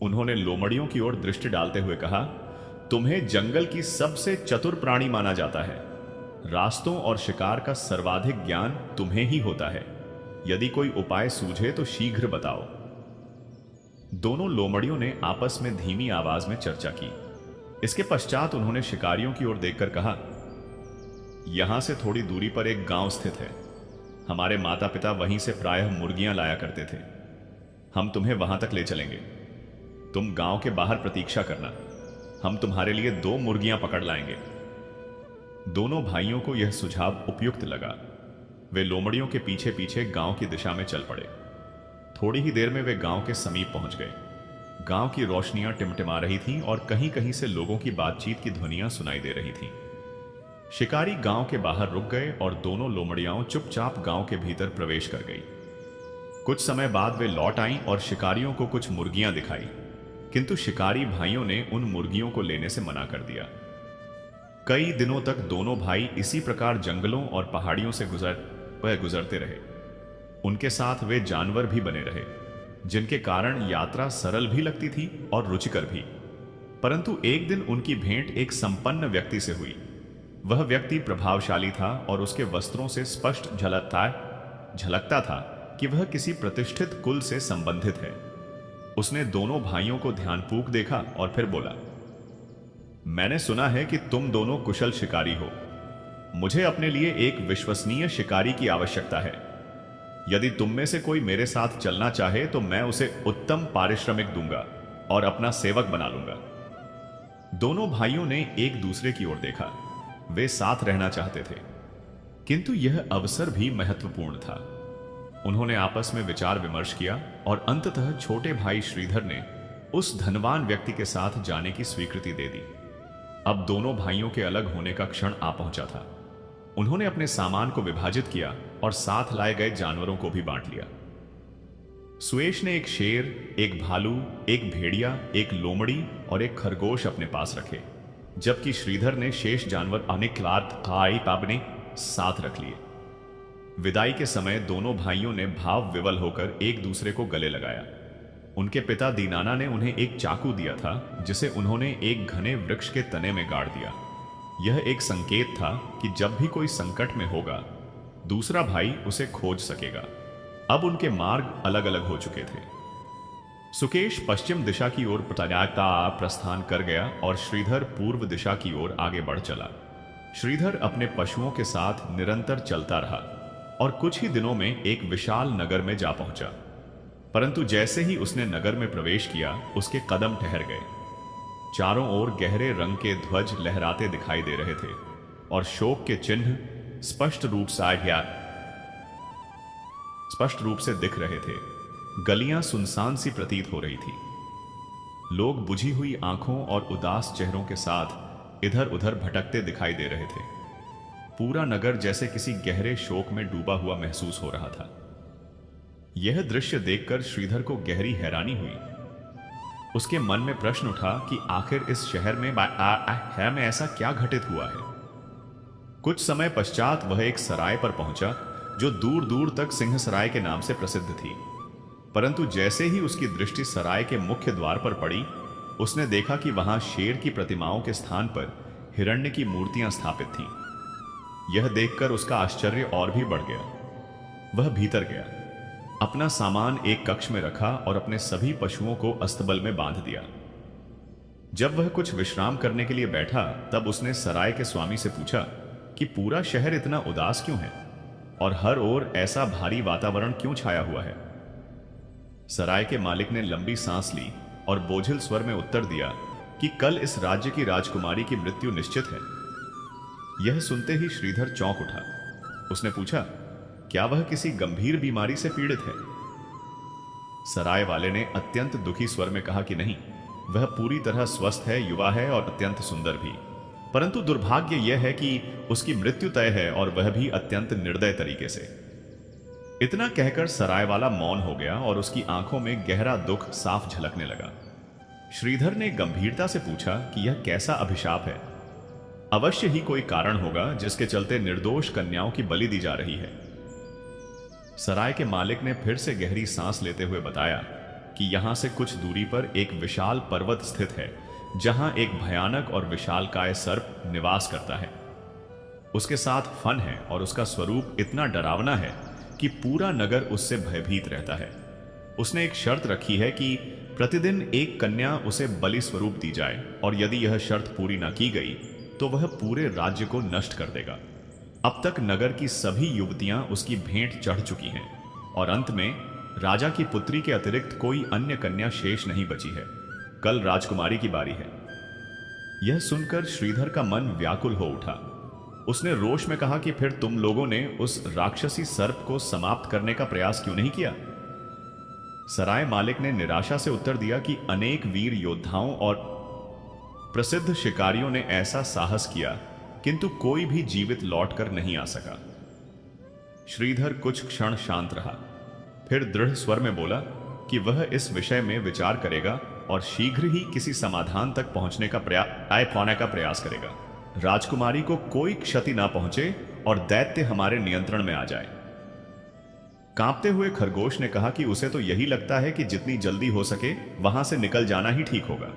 Speaker 1: उन्होंने लोमड़ियों की ओर दृष्टि डालते हुए कहा, तुम्हें जंगल की सबसे चतुर प्राणी माना जाता है। रास्तों और शिकार का सर्वाधिक ज्ञान तुम्हें ही होता है। यदि कोई उपाय सूझे तो शीघ्र बताओ। दोनों लोमड़ियों ने आपस में धीमी आवाज में चर्चा की। इसके पश्चात उन्होंने शिकारियों की ओर देखकर कहा, यहां से थोड़ी दूरी पर एक गांव स्थित है। हमारे माता पिता वहीं से प्रायः मुर्गियां लाया करते थे। हम तुम्हें वहां तक ले चलेंगे। तुम गांव के बाहर प्रतीक्षा करना, हम तुम्हारे लिए 2 मुर्गियां पकड़ लाएंगे। दोनों भाइयों को यह सुझाव उपयुक्त लगा। वे लोमड़ियों के पीछे पीछे गांव की दिशा में चल पड़े। थोड़ी ही देर में वे गांव के समीप पहुंच गए। गांव की रोशनियां टिमटिमा रही थीं और कहीं कहीं से लोगों की बातचीत की ध्वनियां सुनाई दे रही थीं। शिकारी गांव के बाहर रुक गए और दोनों लोमड़ियां चुपचाप गांव के भीतर प्रवेश कर गई। कुछ समय बाद वे लौट आईं और शिकारियों को कुछ मुर्गियां दिखाई, किंतु शिकारी भाइयों ने उन मुर्गियों को लेने से मना कर दिया। कई दिनों तक दोनों भाई इसी प्रकार जंगलों और पहाड़ियों से गुजरते रहे। उनके साथ वे जानवर भी बने रहे, जिनके कारण यात्रा सरल भी लगती थी और रुचिकर भी। परंतु एक दिन उनकी भेंट एक संपन्न व्यक्ति से हुई। वह व्यक्ति प्रभावशाली था और उसके वस्त्रों से स्पष्ट झलकता था कि वह किसी प्रतिष्ठित कुल से संबंधित है। उसने दोनों भाइयों को ध्यानपूर्वक देखा और फिर बोला, मैंने सुना है कि तुम दोनों कुशल शिकारी हो। मुझे अपने लिए एक विश्वसनीय शिकारी की आवश्यकता है। यदि तुम में से कोई मेरे साथ चलना चाहे तो मैं उसे उत्तम पारिश्रमिक दूंगा और अपना सेवक बना लूंगा। दोनों भाइयों ने एक दूसरे की ओर देखा। वे साथ रहना चाहते थे, किंतु यह अवसर भी महत्वपूर्ण था। उन्होंने आपस में विचार विमर्श किया और अंततः छोटे भाई श्रीधर ने उस धनवान व्यक्ति के साथ जाने की स्वीकृति दे दी। अब दोनों भाइयों के अलग होने का क्षण आ पहुंचा था। उन्होंने अपने सामान को विभाजित किया और साथ लाए गए जानवरों को भी बांट लिया। सुएश ने एक शेर, एक भालू, एक भेड़िया, एक लोमड़ी और एक खरगोश अपने पास रखे, जबकि श्रीधर ने शेष जानवर अपने साथ रख लिए। विदाई के समय दोनों भाइयों ने भाव विवल होकर एक दूसरे को गले लगाया। उनके पिता दीनाना ने उन्हें एक चाकू दिया था, जिसे उन्होंने एक घने वृक्ष के तने में गाड़ दिया। यह एक संकेत था कि जब भी कोई संकट में होगा, दूसरा भाई उसे खोज सकेगा। अब उनके मार्ग अलग अलग हो चुके थे। सुकेश पश्चिम दिशा की ओर प्रस्थान कर गया और श्रीधर पूर्व दिशा की ओर आगे बढ़ चला। श्रीधर अपने पशुओं के साथ निरंतर चलता रहा और कुछ ही दिनों में एक विशाल नगर में जा पहुंचा। परंतु जैसे ही उसने नगर में प्रवेश किया, उसके कदम ठहर गए। चारों ओर गहरे रंग के ध्वज लहराते दिखाई दे रहे थे और शोक के चिन्ह स्पष्ट रूप से दिख रहे थे। गलियां सुनसान सी प्रतीत हो रही थी। लोग बुझी हुई आंखों और उदास चेहरों के साथ इधर उधर भटकते दिखाई दे रहे थे। पूरा नगर जैसे किसी गहरे शोक में डूबा हुआ महसूस हो रहा था। यह दृश्य देखकर श्रीधर को गहरी हैरानी हुई। उसके मन में प्रश्न उठा कि आखिर इस शहर में ऐसा क्या घटित हुआ है। कुछ समय पश्चात वह एक सराय पर पहुंचा जो दूर दूर तक सिंह सराय के नाम से प्रसिद्ध थी। परंतु जैसे ही उसकी दृष्टि सराय के मुख्य द्वार पर पड़ी, उसने देखा कि वहां शेर की प्रतिमाओं के स्थान पर हिरण्य की मूर्तियां स्थापित थीं। यह देखकर उसका आश्चर्य और भी बढ़ गया। वह भीतर गया, अपना सामान एक कक्ष में रखा और अपने सभी पशुओं को अस्तबल में बांध दिया। जब वह कुछ विश्राम करने के लिए बैठा, तब उसने सराय के स्वामी से पूछा कि पूरा शहर इतना उदास क्यों है और हर ओर ऐसा भारी वातावरण क्यों छाया हुआ है। सराय के मालिक ने लंबी सांस ली और बोझिल स्वर में उत्तर दिया कि कल इस राज्य की राजकुमारी की मृत्यु निश्चित है। यह सुनते ही श्रीधर चौंक उठा। उसने पूछा, क्या वह किसी गंभीर बीमारी से पीड़ित है? सराय वाले ने अत्यंत दुखी स्वर में कहा कि नहीं, वह पूरी तरह स्वस्थ है, युवा है और अत्यंत सुंदर भी। परंतु दुर्भाग्य यह है कि उसकी मृत्यु तय है और वह भी अत्यंत निर्दय तरीके से। इतना कहकर सराय वाला मौन हो गया और उसकी आंखों में गहरा दुख साफ झलकने लगा। श्रीधर ने गंभीरता से पूछा कि यह कैसा अभिशाप है। अवश्य ही कोई कारण होगा जिसके चलते निर्दोष कन्याओं की बलि दी जा रही है। सराय के मालिक ने फिर से गहरी सांस लेते हुए बताया कि यहां से कुछ दूरी पर एक विशाल पर्वत स्थित है, जहां एक भयानक और विशालकाय सर्प निवास करता है। उसके साथ फन है और उसका स्वरूप इतना डरावना है कि पूरा नगर उससे भयभीत रहता है। उसने एक शर्त रखी है कि प्रतिदिन एक कन्या उसे बलि स्वरूप दी जाए, और यदि यह शर्त पूरी न की गई तो वह पूरे राज्य को नष्ट कर देगा। अब तक नगर की सभी युवतियां उसकी भेंट चढ़ चुकी हैं और अंत में राजा की पुत्री के अतिरिक्त कोई अन्य कन्या शेष नहीं बची है। कल राजकुमारी की बारी है। यह सुनकर श्रीधर का मन व्याकुल हो उठा। उसने रोष में कहा कि फिर तुम लोगों ने उस राक्षसी सर्प को समाप्त करने का प्रयास क्यों नहीं किया? सराय मालिक ने निराशा से उत्तर दिया कि अनेक वीर योद्धाओं और प्रसिद्ध शिकारियों ने ऐसा साहस किया, किंतु कोई भी जीवित लौटकर नहीं आ सका। श्रीधर कुछ क्षण शांत रहा, फिर दृढ़ स्वर में बोला कि वह इस विषय में विचार करेगा और शीघ्र ही किसी समाधान तक पहुंचने का प्रयास करेगा। राजकुमारी को कोई क्षति ना पहुंचे और दैत्य हमारे नियंत्रण में आ जाए। कांपते हुए खरगोश ने कहा कि उसे तो यही लगता है कि जितनी जल्दी हो सके वहां से निकल जाना ही ठीक होगा।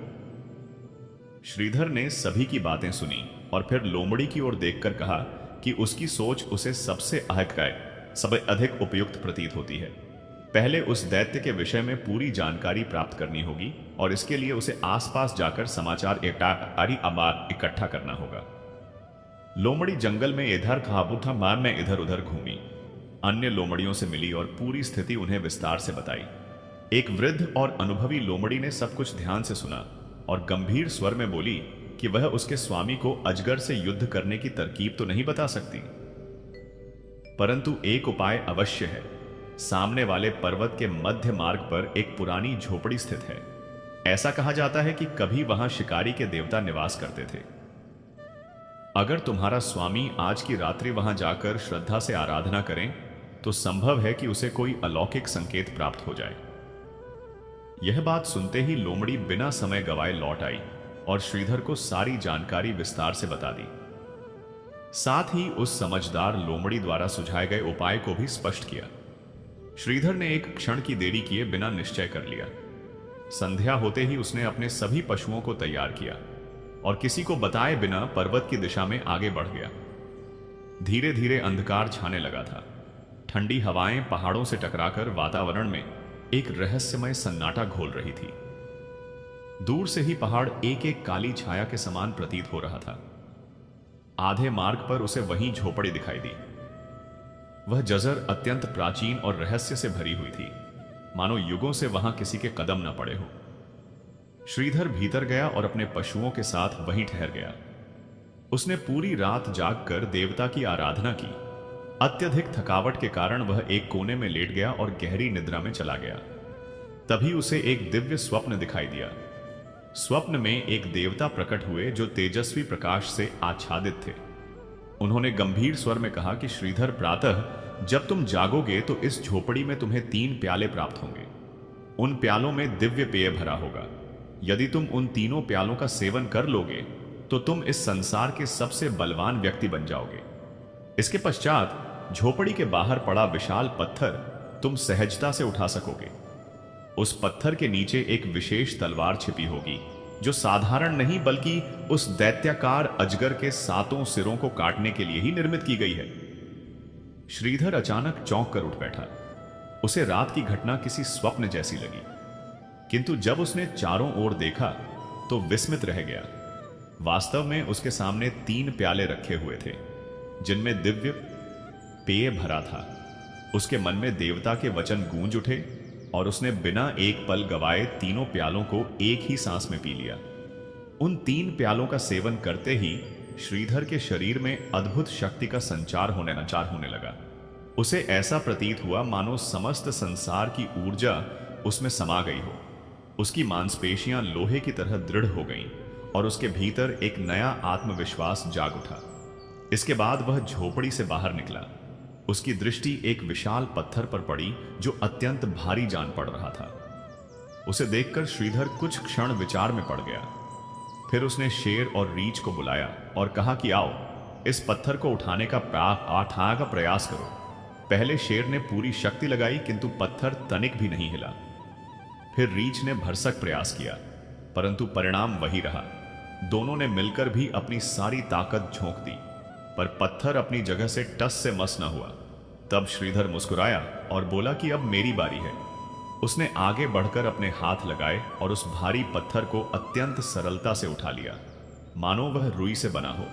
Speaker 1: श्रीधर ने सभी की बातें सुनी और फिर लोमड़ी की ओर देखकर कहा कि उसकी सोच उसे सबसे अधिक उपयुक्त प्रतीत होती है। पहले उस दैत्य के विषय में पूरी जानकारी प्राप्त करनी होगी और इसके लिए उसे आसपास जाकर समाचार इकट्ठा करना होगा। लोमड़ी जंगल में इधर खाबूथा मार में इधर उधर घूमी, अन्य लोमड़ियों से मिली और पूरी स्थिति उन्हें विस्तार से बताई। एक वृद्ध और अनुभवी लोमड़ी ने सब कुछ ध्यान से सुना और गंभीर स्वर में बोली कि वह उसके स्वामी को अजगर से युद्ध करने की तरकीब तो नहीं बता सकती, परंतु एक उपाय अवश्य है। सामने वाले पर्वत के मध्य मार्ग पर एक पुरानी झोपड़ी स्थित है। ऐसा कहा जाता है कि कभी वहां शिकारी के देवता निवास करते थे। अगर तुम्हारा स्वामी आज की रात्रि वहां जाकर श्रद्धा से आराधना करें तो संभव है कि उसे कोई अलौकिक संकेत प्राप्त हो जाए। यह बात सुनते ही लोमड़ी बिना समय गवाए लौट आई और श्रीधर को सारी जानकारी विस्तार से बता दी। साथ ही उस समझदार लोमड़ी द्वारा सुझाए गए उपाय को भी स्पष्ट किया। श्रीधर ने एक क्षण की देरी किए बिना निश्चय कर लिया। संध्या होते ही उसने अपने सभी पशुओं को तैयार किया और किसी को बताए बिना पर्वत की दिशा में आगे बढ़ गया। धीरे धीरे अंधकार छाने लगा था। ठंडी हवाएं पहाड़ों से टकराकर वातावरण में एक रहस्यमय सन्नाटा घोल रही थी। दूर से ही पहाड़ एक एक काली छाया के समान प्रतीत हो रहा था। आधे मार्ग पर उसे वहीं झोपड़ी दिखाई दी। वह जजर अत्यंत प्राचीन और रहस्य से भरी हुई थी, मानो युगों से वहां किसी के कदम न पड़े हो। श्रीधर भीतर गया और अपने पशुओं के साथ वहीं ठहर गया। उसने पूरी रात जागकर देवता की आराधना की। अत्यधिक थकावट के कारण वह एक कोने में लेट गया और गहरी निद्रा में चला गया। तभी उसे एक दिव्य स्वप्न दिखाई दिया। स्वप्न में एक देवता प्रकट हुए जो तेजस्वी प्रकाश से आच्छादित थे। उन्होंने गंभीर स्वर में कहा कि श्रीधर, प्रातः जब तुम जागोगे तो इस झोपड़ी में तुम्हें 3 प्याले प्राप्त होंगे। उन प्यालों में दिव्य पेय भरा होगा। यदि तुम उन तीनों प्यालों का सेवन कर लोगे तो तुम इस संसार के सबसे बलवान व्यक्ति बन जाओगे। इसके पश्चात झोपड़ी के बाहर पड़ा विशाल पत्थर तुम सहजता से उठा सकोगे। उस पत्थर के नीचे एक विशेष तलवार छिपी होगी जो साधारण नहीं बल्कि उस दैत्याकार अजगर के 7 सिरों को काटने के लिए ही निर्मित की गई है। श्रीधर अचानक चौंक कर उठ बैठा। उसे रात की घटना किसी स्वप्न जैसी लगी, किंतु जब उसने चारों ओर देखा तो विस्मित रह गया। वास्तव में उसके सामने 3 प्याले रखे हुए थे जिनमें दिव्य पेय भरा था। उसके मन में देवता के वचन गूंज उठे और उसने बिना एक पल गवाए तीनों प्यालों को एक ही सांस में पी लिया। उन 3 प्यालों का सेवन करते ही श्रीधर के शरीर में अद्भुत शक्ति का संचार होने लगा। उसे ऐसा प्रतीत हुआ मानो समस्त संसार की ऊर्जा उसमें समा गई हो। उसकी मांसपेशियां लोहे की तरह दृढ़ हो गईं और उसके भीतर एक नया आत्मविश्वास जाग उठा। इसके बाद वह झोपड़ी से बाहर निकला। उसकी दृष्टि एक विशाल पत्थर पर पड़ी जो अत्यंत भारी जान पड़ रहा था। उसे देखकर श्रीधर कुछ क्षण विचार में पड़ गया। फिर उसने शेर और रीछ को बुलाया और कहा कि आओ, इस पत्थर को उठाने का प्रयास करो। पहले शेर ने पूरी शक्ति लगाई किंतु पत्थर तनिक भी नहीं हिला। फिर रीछ ने भरसक प्रयास किया परंतु परिणाम वही रहा। दोनों ने मिलकर भी अपनी सारी ताकत झोंक दी पर पत्थर अपनी जगह से टस से मस न हुआ। तब श्रीधर मुस्कुराया और बोला कि अब मेरी बारी है। उसने आगे बढ़कर अपने हाथ लगाए और उस भारी पत्थर को अत्यंत सरलता से उठा लिया, मानो वह रुई से बना हो।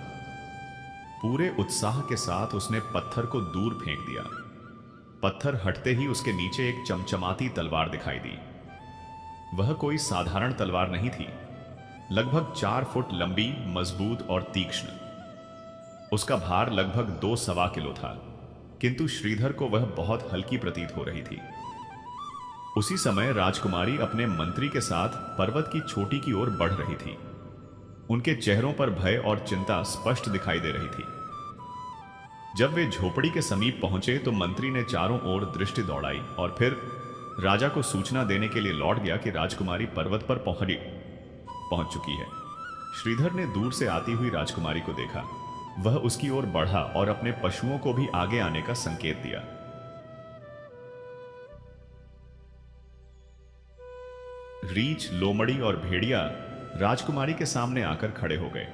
Speaker 1: पूरे उत्साह के साथ उसने पत्थर को दूर फेंक दिया। पत्थर हटते ही उसके नीचे एक चमचमाती तलवार दिखाई दी। वह कोई साधारण तलवार नहीं थी, लगभग 4 फुट लंबी, मजबूत और तीक्ष्ण। उसका भार लगभग 2.25 किलो था, किंतु श्रीधर को वह बहुत हल्की प्रतीत हो रही थी। उसी समय राजकुमारी अपने मंत्री के साथ पर्वत की चोटी की ओर बढ़ रही थी। उनके चेहरों पर भय और चिंता स्पष्ट दिखाई दे रही थी। जब वे झोपड़ी के समीप पहुंचे तो मंत्री ने चारों ओर दृष्टि दौड़ाई और फिर राजा को सूचना देने के लिए लौट गया कि राजकुमारी पर्वत पर पहुंच चुकी है। श्रीधर ने दूर से आती हुई राजकुमारी को देखा। वह उसकी ओर बढ़ा और अपने पशुओं को भी आगे आने का संकेत दिया। रीछ, लोमड़ी और भेड़िया राजकुमारी के सामने आकर खड़े हो गए,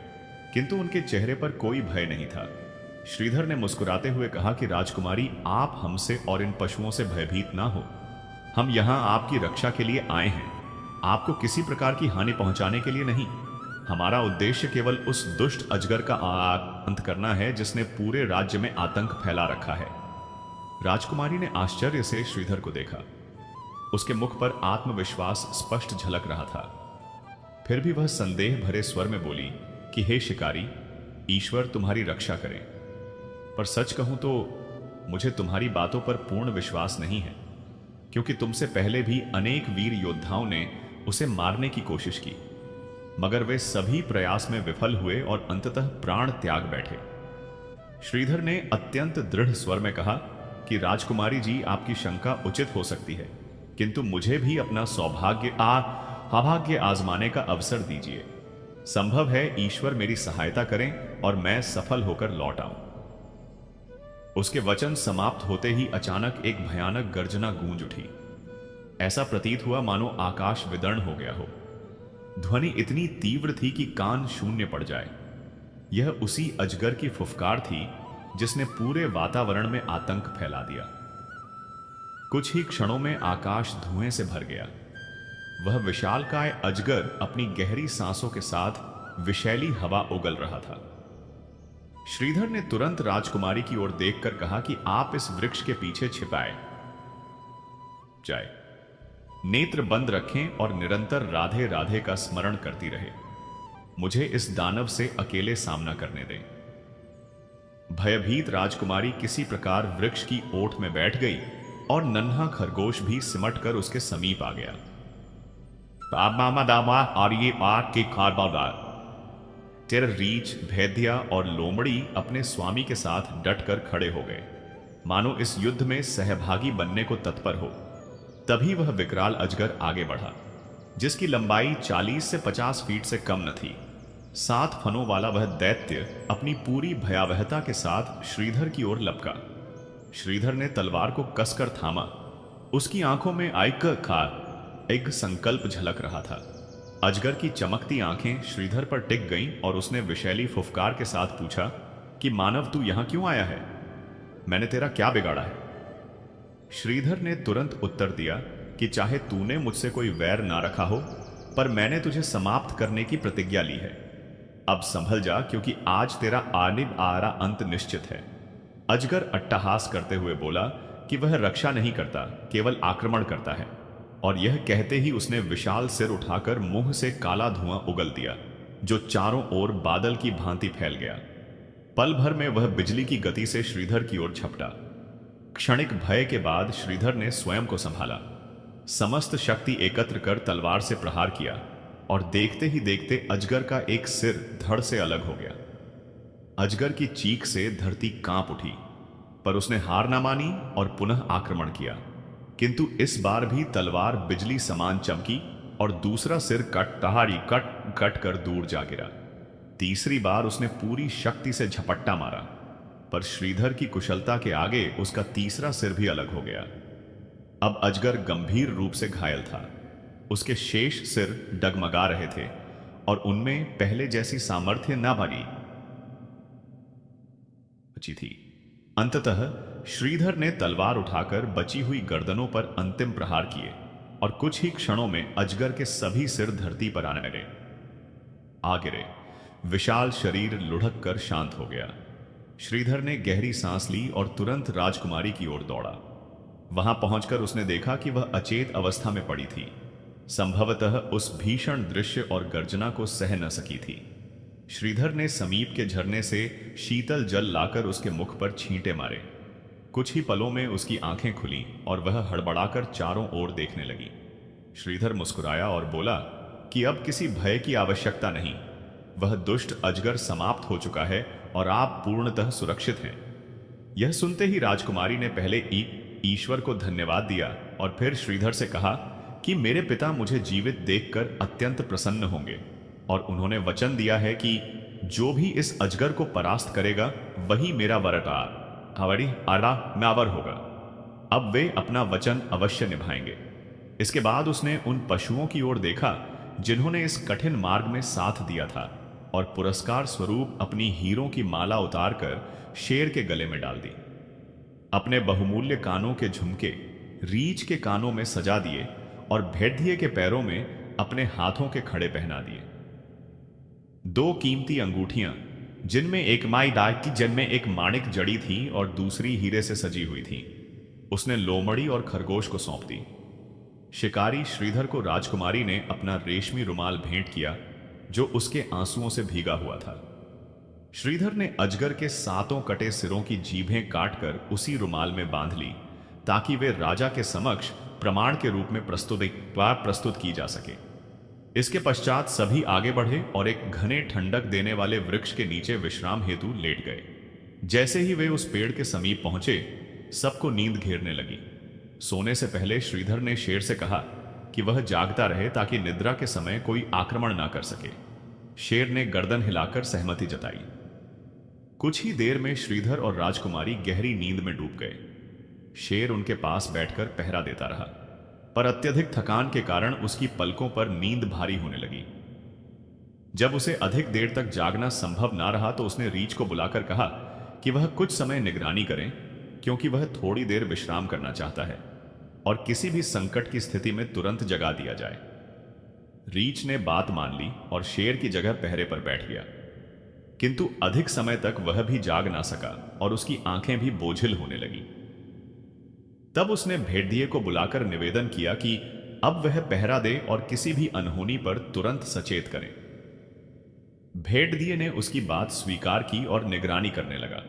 Speaker 1: किंतु उनके चेहरे पर कोई भय नहीं था। श्रीधर ने मुस्कुराते हुए कहा कि राजकुमारी, आप हमसे और इन पशुओं से भयभीत ना हो। हम यहां आपकी रक्षा के लिए आए हैं, आपको किसी प्रकार की हानि पहुंचाने के लिए नहीं। हमारा उद्देश्य केवल उस दुष्ट अजगर का अंत करना है जिसने पूरे राज्य में आतंक फैला रखा है। राजकुमारी ने आश्चर्य से श्रीधर को देखा। उसके मुख पर आत्मविश्वास स्पष्ट झलक रहा था। फिर भी वह संदेह भरे स्वर में बोली कि हे शिकारी, ईश्वर तुम्हारी रक्षा करे। पर सच कहूं तो मुझे तुम्हारी बातों पर पूर्ण विश्वास नहीं है, क्योंकि तुमसे पहले भी अनेक वीर योद्धाओं ने उसे मारने की कोशिश की, मगर वे सभी प्रयास में विफल हुए और अंततः प्राण त्याग बैठे। श्रीधर ने अत्यंत दृढ़ स्वर में कहा कि राजकुमारी जी, आपकी शंका उचित हो सकती है, किंतु मुझे भी अपना अभाग्य आजमाने का अवसर दीजिए। संभव है ईश्वर मेरी सहायता करें और मैं सफल होकर लौट आऊं। उसके वचन समाप्त होते ही अचानक एक भयानक गर्जना गूंज उठी। ऐसा प्रतीत हुआ मानो आकाश विदर्ण हो गया हो। ध्वनि इतनी तीव्र थी कि कान शून्य पड़ जाए। यह उसी अजगर की फुफकार थी जिसने पूरे वातावरण में आतंक फैला दिया। कुछ ही क्षणों में आकाश धुएं से भर गया। वह विशालकाय अजगर अपनी गहरी सांसों के साथ विषैली हवा उगल रहा था। श्रीधर ने तुरंत राजकुमारी की ओर देखकर कहा कि आप इस वृक्ष के पीछे छिपाए जाए, नेत्र बंद रखें और निरंतर राधे राधे का स्मरण करती रहे। मुझे इस दानव से अकेले सामना करने दें। भयभीत राजकुमारी किसी प्रकार वृक्ष की ओट में बैठ गई और नन्हा खरगोश भी सिमट कर उसके समीप आ गया। तेरा रीछ, भेदिया और लोमड़ी अपने स्वामी के साथ डटकर खड़े हो गए, मानो इस युद्ध में सहभागी बनने को तत्पर हो। तभी वह विकराल अजगर आगे बढ़ा, जिसकी लंबाई 40 से 50 फीट से कम न थी। 7 फनों वाला वह दैत्य अपनी पूरी भयावहता के साथ श्रीधर की ओर लपका। श्रीधर ने तलवार को कसकर थामा। उसकी आंखों में एक संकल्प झलक रहा था। अजगर की चमकती आंखें श्रीधर पर टिक गईं और उसने विशैली फुफकार के साथ पूछा कि मानव, तू यहां क्यों आया है? मैंने तेरा क्या बिगाड़ा है? श्रीधर ने तुरंत उत्तर दिया कि चाहे तूने मुझसे कोई वैर ना रखा हो, पर मैंने तुझे समाप्त करने की प्रतिज्ञा ली है। अब संभल जा, क्योंकि आज तेरा आरा अंत निश्चित है। अजगर अट्टहास करते हुए बोला कि वह रक्षा नहीं करता, केवल आक्रमण करता है। और यह कहते ही उसने विशाल सिर उठाकर मुंह से काला धुआं उगल दिया, जो चारों ओर बादल की भांति फैल गया। पल भर में वह बिजली की गति से श्रीधर की ओर झपटा। क्षणिक भय के बाद श्रीधर ने स्वयं को संभाला, समस्त शक्ति एकत्र कर तलवार से प्रहार किया और देखते ही देखते अजगर का एक सिर धड़ से अलग हो गया। अजगर की चीख से धरती कांप उठी, पर उसने हार ना मानी और पुनः आक्रमण किया। किंतु इस बार भी तलवार बिजली समान चमकी और दूसरा सिर कट कर दूर जा गिरा। तीसरी बार उसने पूरी शक्ति से झपट्टा मारा, पर श्रीधर की कुशलता के आगे उसका तीसरा सिर भी अलग हो गया। अब अजगर गंभीर रूप से घायल था। उसके शेष सिर डगमगा रहे थे और उनमें पहले जैसी सामर्थ्य ना बची थी। अंततः श्रीधर ने तलवार उठाकर बची हुई गर्दनों पर अंतिम प्रहार किए और कुछ ही क्षणों में अजगर के सभी सिर धरती पर आने आ गिरे। विशाल शरीर लुढ़क कर शांत हो गया। श्रीधर ने गहरी सांस ली और तुरंत राजकुमारी की ओर दौड़ा। वहां पहुंचकर उसने देखा कि वह अचेत अवस्था में पड़ी थी, संभवतः उस भीषण दृश्य और गर्जना को सह न सकी थी। श्रीधर ने समीप के झरने से शीतल जल लाकर उसके मुख पर छींटे मारे। कुछ ही पलों में उसकी आंखें खुलीं और वह हड़बड़ाकर चारों ओर देखने लगी। श्रीधर मुस्कुराया और बोला कि अब किसी भय की आवश्यकता नहीं, वह दुष्ट अजगर समाप्त हो चुका है और आप पूर्णतः सुरक्षित हैं। यह सुनते ही राजकुमारी ने पहले ईश्वर को धन्यवाद दिया और फिर श्रीधर से कहा कि मेरे पिता मुझे जीवित देखकर अत्यंत प्रसन्न होंगे और उन्होंने वचन दिया है कि जो भी इस अजगर को परास्त करेगा वही मेरा नावर होगा। अब वे अपना वचन अवश्य निभाएंगे। इसके बाद उसने उन पशुओं की ओर देखा जिन्होंने इस कठिन मार्ग में साथ दिया था। और पुरस्कार स्वरूप अपनी हीरों की माला उतारकर शेर के गले में डाल दी। अपने बहुमूल्य कानों के झुमके रीछ के कानों में सजा दिए और भेड़िए के पैरों में अपने हाथों के खड़े पहना दिए। 2 कीमती अंगूठियां जिनमें एक माई डाक की जिनमें एक माणिक जड़ी थी और दूसरी हीरे से सजी हुई थी, उसने लोमड़ी और खरगोश को सौंप दी। शिकारी श्रीधर को राजकुमारी ने अपना रेशमी रुमाल भेंट किया जो उसके आंसुओं से भीगा हुआ था। श्रीधर ने अजगर के 7 कटे सिरों की जीभें काटकर उसी रुमाल में बांध ली ताकि वे राजा के समक्ष प्रमाण के रूप में प्रस्तुत की जा सके। इसके पश्चात सभी आगे बढ़े और एक घने ठंडक देने वाले वृक्ष के नीचे विश्राम हेतु लेट गए। जैसे ही वे उस पेड़ के समीप पहुंचे, सबको नींद घेरने लगी। सोने से पहले श्रीधर ने शेर से कहा कि वह जागता रहे ताकि निद्रा के समय कोई आक्रमण ना कर सके। शेर ने गर्दन हिलाकर सहमति जताई। कुछ ही देर में श्रीधर और राजकुमारी गहरी नींद में डूब गए। शेर उनके पास बैठकर पहरा देता रहा, पर अत्यधिक थकान के कारण उसकी पलकों पर नींद भारी होने लगी। जब उसे अधिक देर तक जागना संभव ना रहा तो उसने रीछ को बुलाकर कहा कि वह कुछ समय निगरानी करें, क्योंकि वह थोड़ी देर विश्राम करना चाहता है और किसी भी संकट की स्थिति में तुरंत जगा दिया जाए। रीछ ने बात मान ली और शेर की जगह पहरे पर बैठ गया, किंतु अधिक समय तक वह भी जाग ना सका और उसकी आंखें भी बोझिल होने लगी। तब उसने भेड़िए को बुलाकर निवेदन किया कि अब वह पहरा दे और किसी भी अनहोनी पर तुरंत सचेत करे। भेड़िए ने उसकी बात स्वीकार की और निगरानी करने लगा,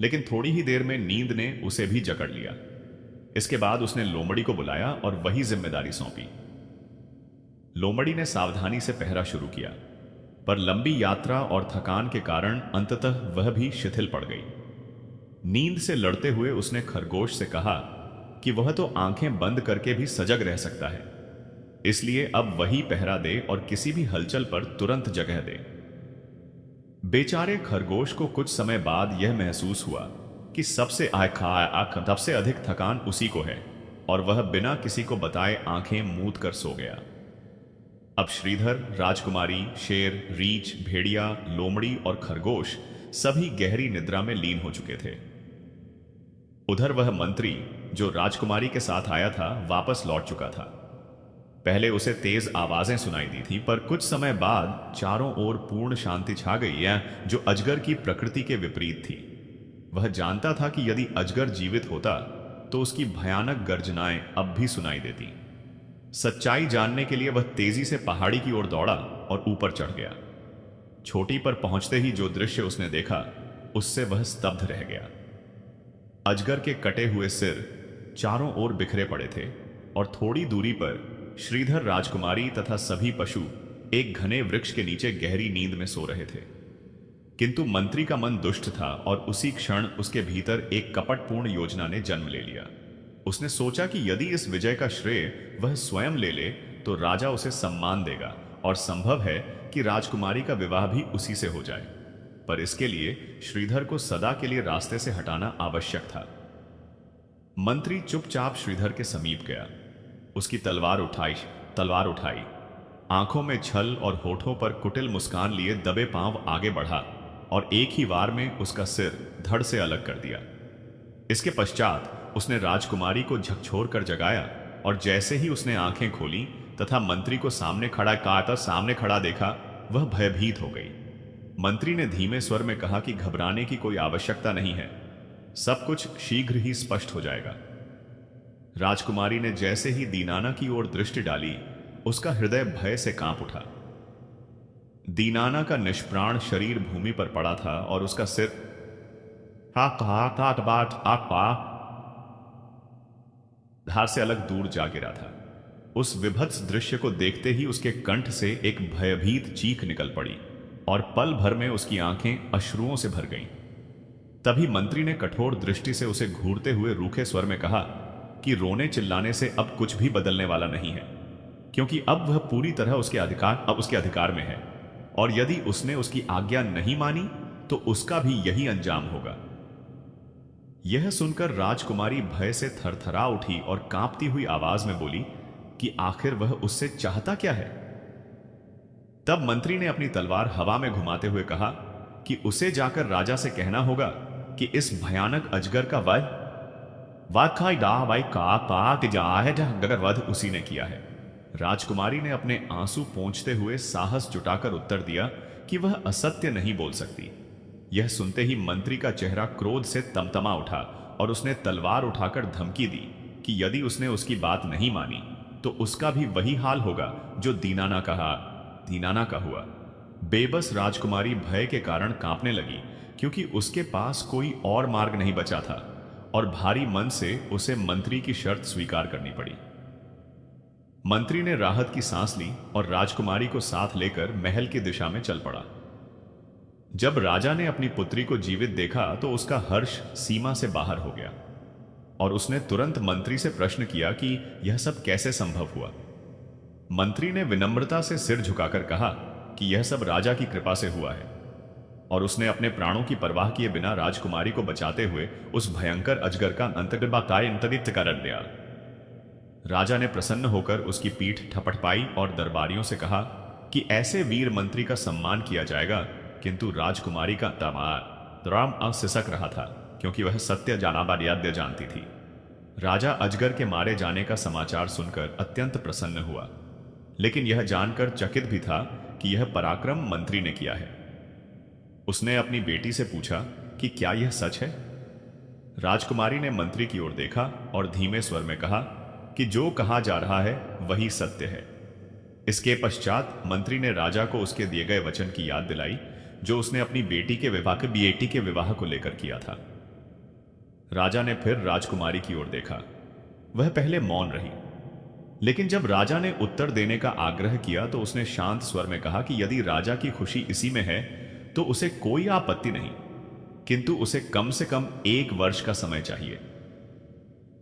Speaker 1: लेकिन थोड़ी ही देर में नींद ने उसे भी जकड़ लिया। इसके बाद उसने लोमड़ी को बुलाया और वही जिम्मेदारी सौंपी। लोमड़ी ने सावधानी से पहरा शुरू किया, पर लंबी यात्रा और थकान के कारण अंततः वह भी शिथिल पड़ गई। नींद से लड़ते हुए उसने खरगोश से कहा कि वह तो आंखें बंद करके भी सजग रह सकता है, इसलिए अब वही पहरा दे और किसी भी हलचल पर तुरंत जगह दे। बेचारे खरगोश को कुछ समय बाद यह महसूस हुआ कि सबसे अधिक थकान उसी को है और वह बिना किसी को बताए आंखें मूंद कर सो गया। अब श्रीधर, राजकुमारी, शेर, रीछ, भेड़िया, लोमड़ी और खरगोश सभी गहरी निद्रा में लीन हो चुके थे। उधर वह मंत्री जो राजकुमारी के साथ आया था वापस लौट चुका था। पहले उसे तेज आवाजें सुनाई दी थी, पर कुछ समय बाद चारों ओर पूर्ण शांति छा गई, या जो अजगर की प्रकृति के विपरीत थी। वह जानता था कि यदि अजगर जीवित होता तो उसकी भयानक गर्जनाएं अब भी सुनाई देती। सच्चाई जानने के लिए वह तेजी से पहाड़ी की ओर दौड़ा और ऊपर चढ़ गया। चोटी पर पहुंचते ही जो दृश्य उसने देखा उससे वह स्तब्ध रह गया। अजगर के कटे हुए सिर चारों ओर बिखरे पड़े थे और थोड़ी दूरी पर श्रीधर, राजकुमारी तथा सभी पशु एक घने वृक्ष के नीचे गहरी नींद में सो रहे थे। किंतु मंत्री का मन दुष्ट था और उसी क्षण उसके भीतर एक कपटपूर्ण योजना ने जन्म ले लिया। उसने सोचा कि यदि इस विजय का श्रेय वह स्वयं ले ले तो राजा उसे सम्मान देगा और संभव है कि राजकुमारी का विवाह भी उसी से हो जाए, पर इसके लिए श्रीधर को सदा के लिए रास्ते से हटाना आवश्यक था। मंत्री चुपचाप श्रीधर के समीप गया, उसकी तलवार उठाई, आंखों में छल और होठों पर कुटिल मुस्कान लिए दबे पांव आगे बढ़ा और एक ही वार में उसका सिर धड़ से अलग कर दिया। इसके पश्चात उसने राजकुमारी को झकझोर कर जगाया और जैसे ही उसने आंखें खोली तथा मंत्री को सामने खड़ा देखा, वह भयभीत हो गई। मंत्री ने धीमे स्वर में कहा कि घबराने की कोई आवश्यकता नहीं है, सब कुछ शीघ्र ही स्पष्ट हो जाएगा। राजकुमारी ने जैसे ही दीनाना की ओर दृष्टि डाली, उसका हृदय भय से कांप उठा। दीनाना का निष्प्राण शरीर भूमि पर पड़ा था और उसका सिर धार से अलग दूर जा गिरा था। उस विभत्स दृश्य को देखते ही उसके कंठ से एक भयभीत चीख निकल पड़ी और पल भर में उसकी आंखें अश्रुओं से भर गईं। तभी मंत्री ने कठोर दृष्टि से उसे घूरते हुए रूखे स्वर में कहा कि रोने चिल्लाने से अब कुछ भी बदलने वाला नहीं है, क्योंकि अब वह पूरी तरह उसके अधिकार में है और यदि उसने उसकी आज्ञा नहीं मानी तो उसका भी यही अंजाम होगा। यह सुनकर राजकुमारी भय से थरथरा उठी और कांपती हुई आवाज में बोली कि आखिर वह उससे चाहता क्या है। तब मंत्री ने अपनी तलवार हवा में घुमाते हुए कहा कि उसे जाकर राजा से कहना होगा कि इस भयानक अजगर का वध उसी ने किया है। राजकुमारी ने अपने आंसू पोंछते हुए साहस जुटाकर उत्तर दिया कि वह असत्य नहीं बोल सकती। यह सुनते ही मंत्री का चेहरा क्रोध से तमतमा उठा और उसने तलवार उठाकर धमकी दी कि यदि उसने उसकी बात नहीं मानी तो उसका भी वही हाल होगा जो दीनाना का हुआ। बेबस राजकुमारी भय के कारण कांपने लगी, क्योंकि उसके पास कोई और मार्ग नहीं बचा था और भारी मन से उसे मंत्री की शर्त स्वीकार करनी पड़ी। मंत्री ने राहत की सांस ली और राजकुमारी को साथ लेकर महल की दिशा में चल पड़ा। जब राजा ने अपनी पुत्री को जीवित देखा तो उसका हर्ष सीमा से बाहर हो गया और उसने तुरंत मंत्री से प्रश्न किया कि यह सब कैसे संभव हुआ। मंत्री ने विनम्रता से सिर झुकाकर कहा कि यह सब राजा की कृपा से हुआ है और उसने अपने प्राणों की परवाह किए बिना राजकुमारी को बचाते हुए उस भयंकर अजगर का अंतरित कर दिया। राजा ने प्रसन्न होकर उसकी पीठ ठपठपाई और दरबारियों से कहा कि ऐसे वीर मंत्री का सम्मान किया जाएगा, किंतु राजकुमारी का राम सिसक रहा था, क्योंकि वह सत्य जानती थी। राजा अजगर के मारे जाने का समाचार सुनकर अत्यंत प्रसन्न हुआ, लेकिन यह जानकर चकित भी था कि यह पराक्रम मंत्री ने किया है। उसने अपनी बेटी से पूछा कि क्या यह सच है। राजकुमारी ने मंत्री की ओर देखा और धीमे स्वर में कहा कि जो कहा जा रहा है वही सत्य है। इसके पश्चात मंत्री ने राजा को उसके दिए गए वचन की याद दिलाई, जो उसने अपनी बेटी के विवाह को लेकर किया था। राजा ने फिर राजकुमारी की ओर देखा। वह पहले मौन रही, लेकिन जब राजा ने उत्तर देने का आग्रह किया तो उसने शांत स्वर में कहा कि यदि राजा की खुशी इसी में है तो उसे कोई आपत्ति नहीं, किंतु उसे कम से कम 1 वर्ष का समय चाहिए।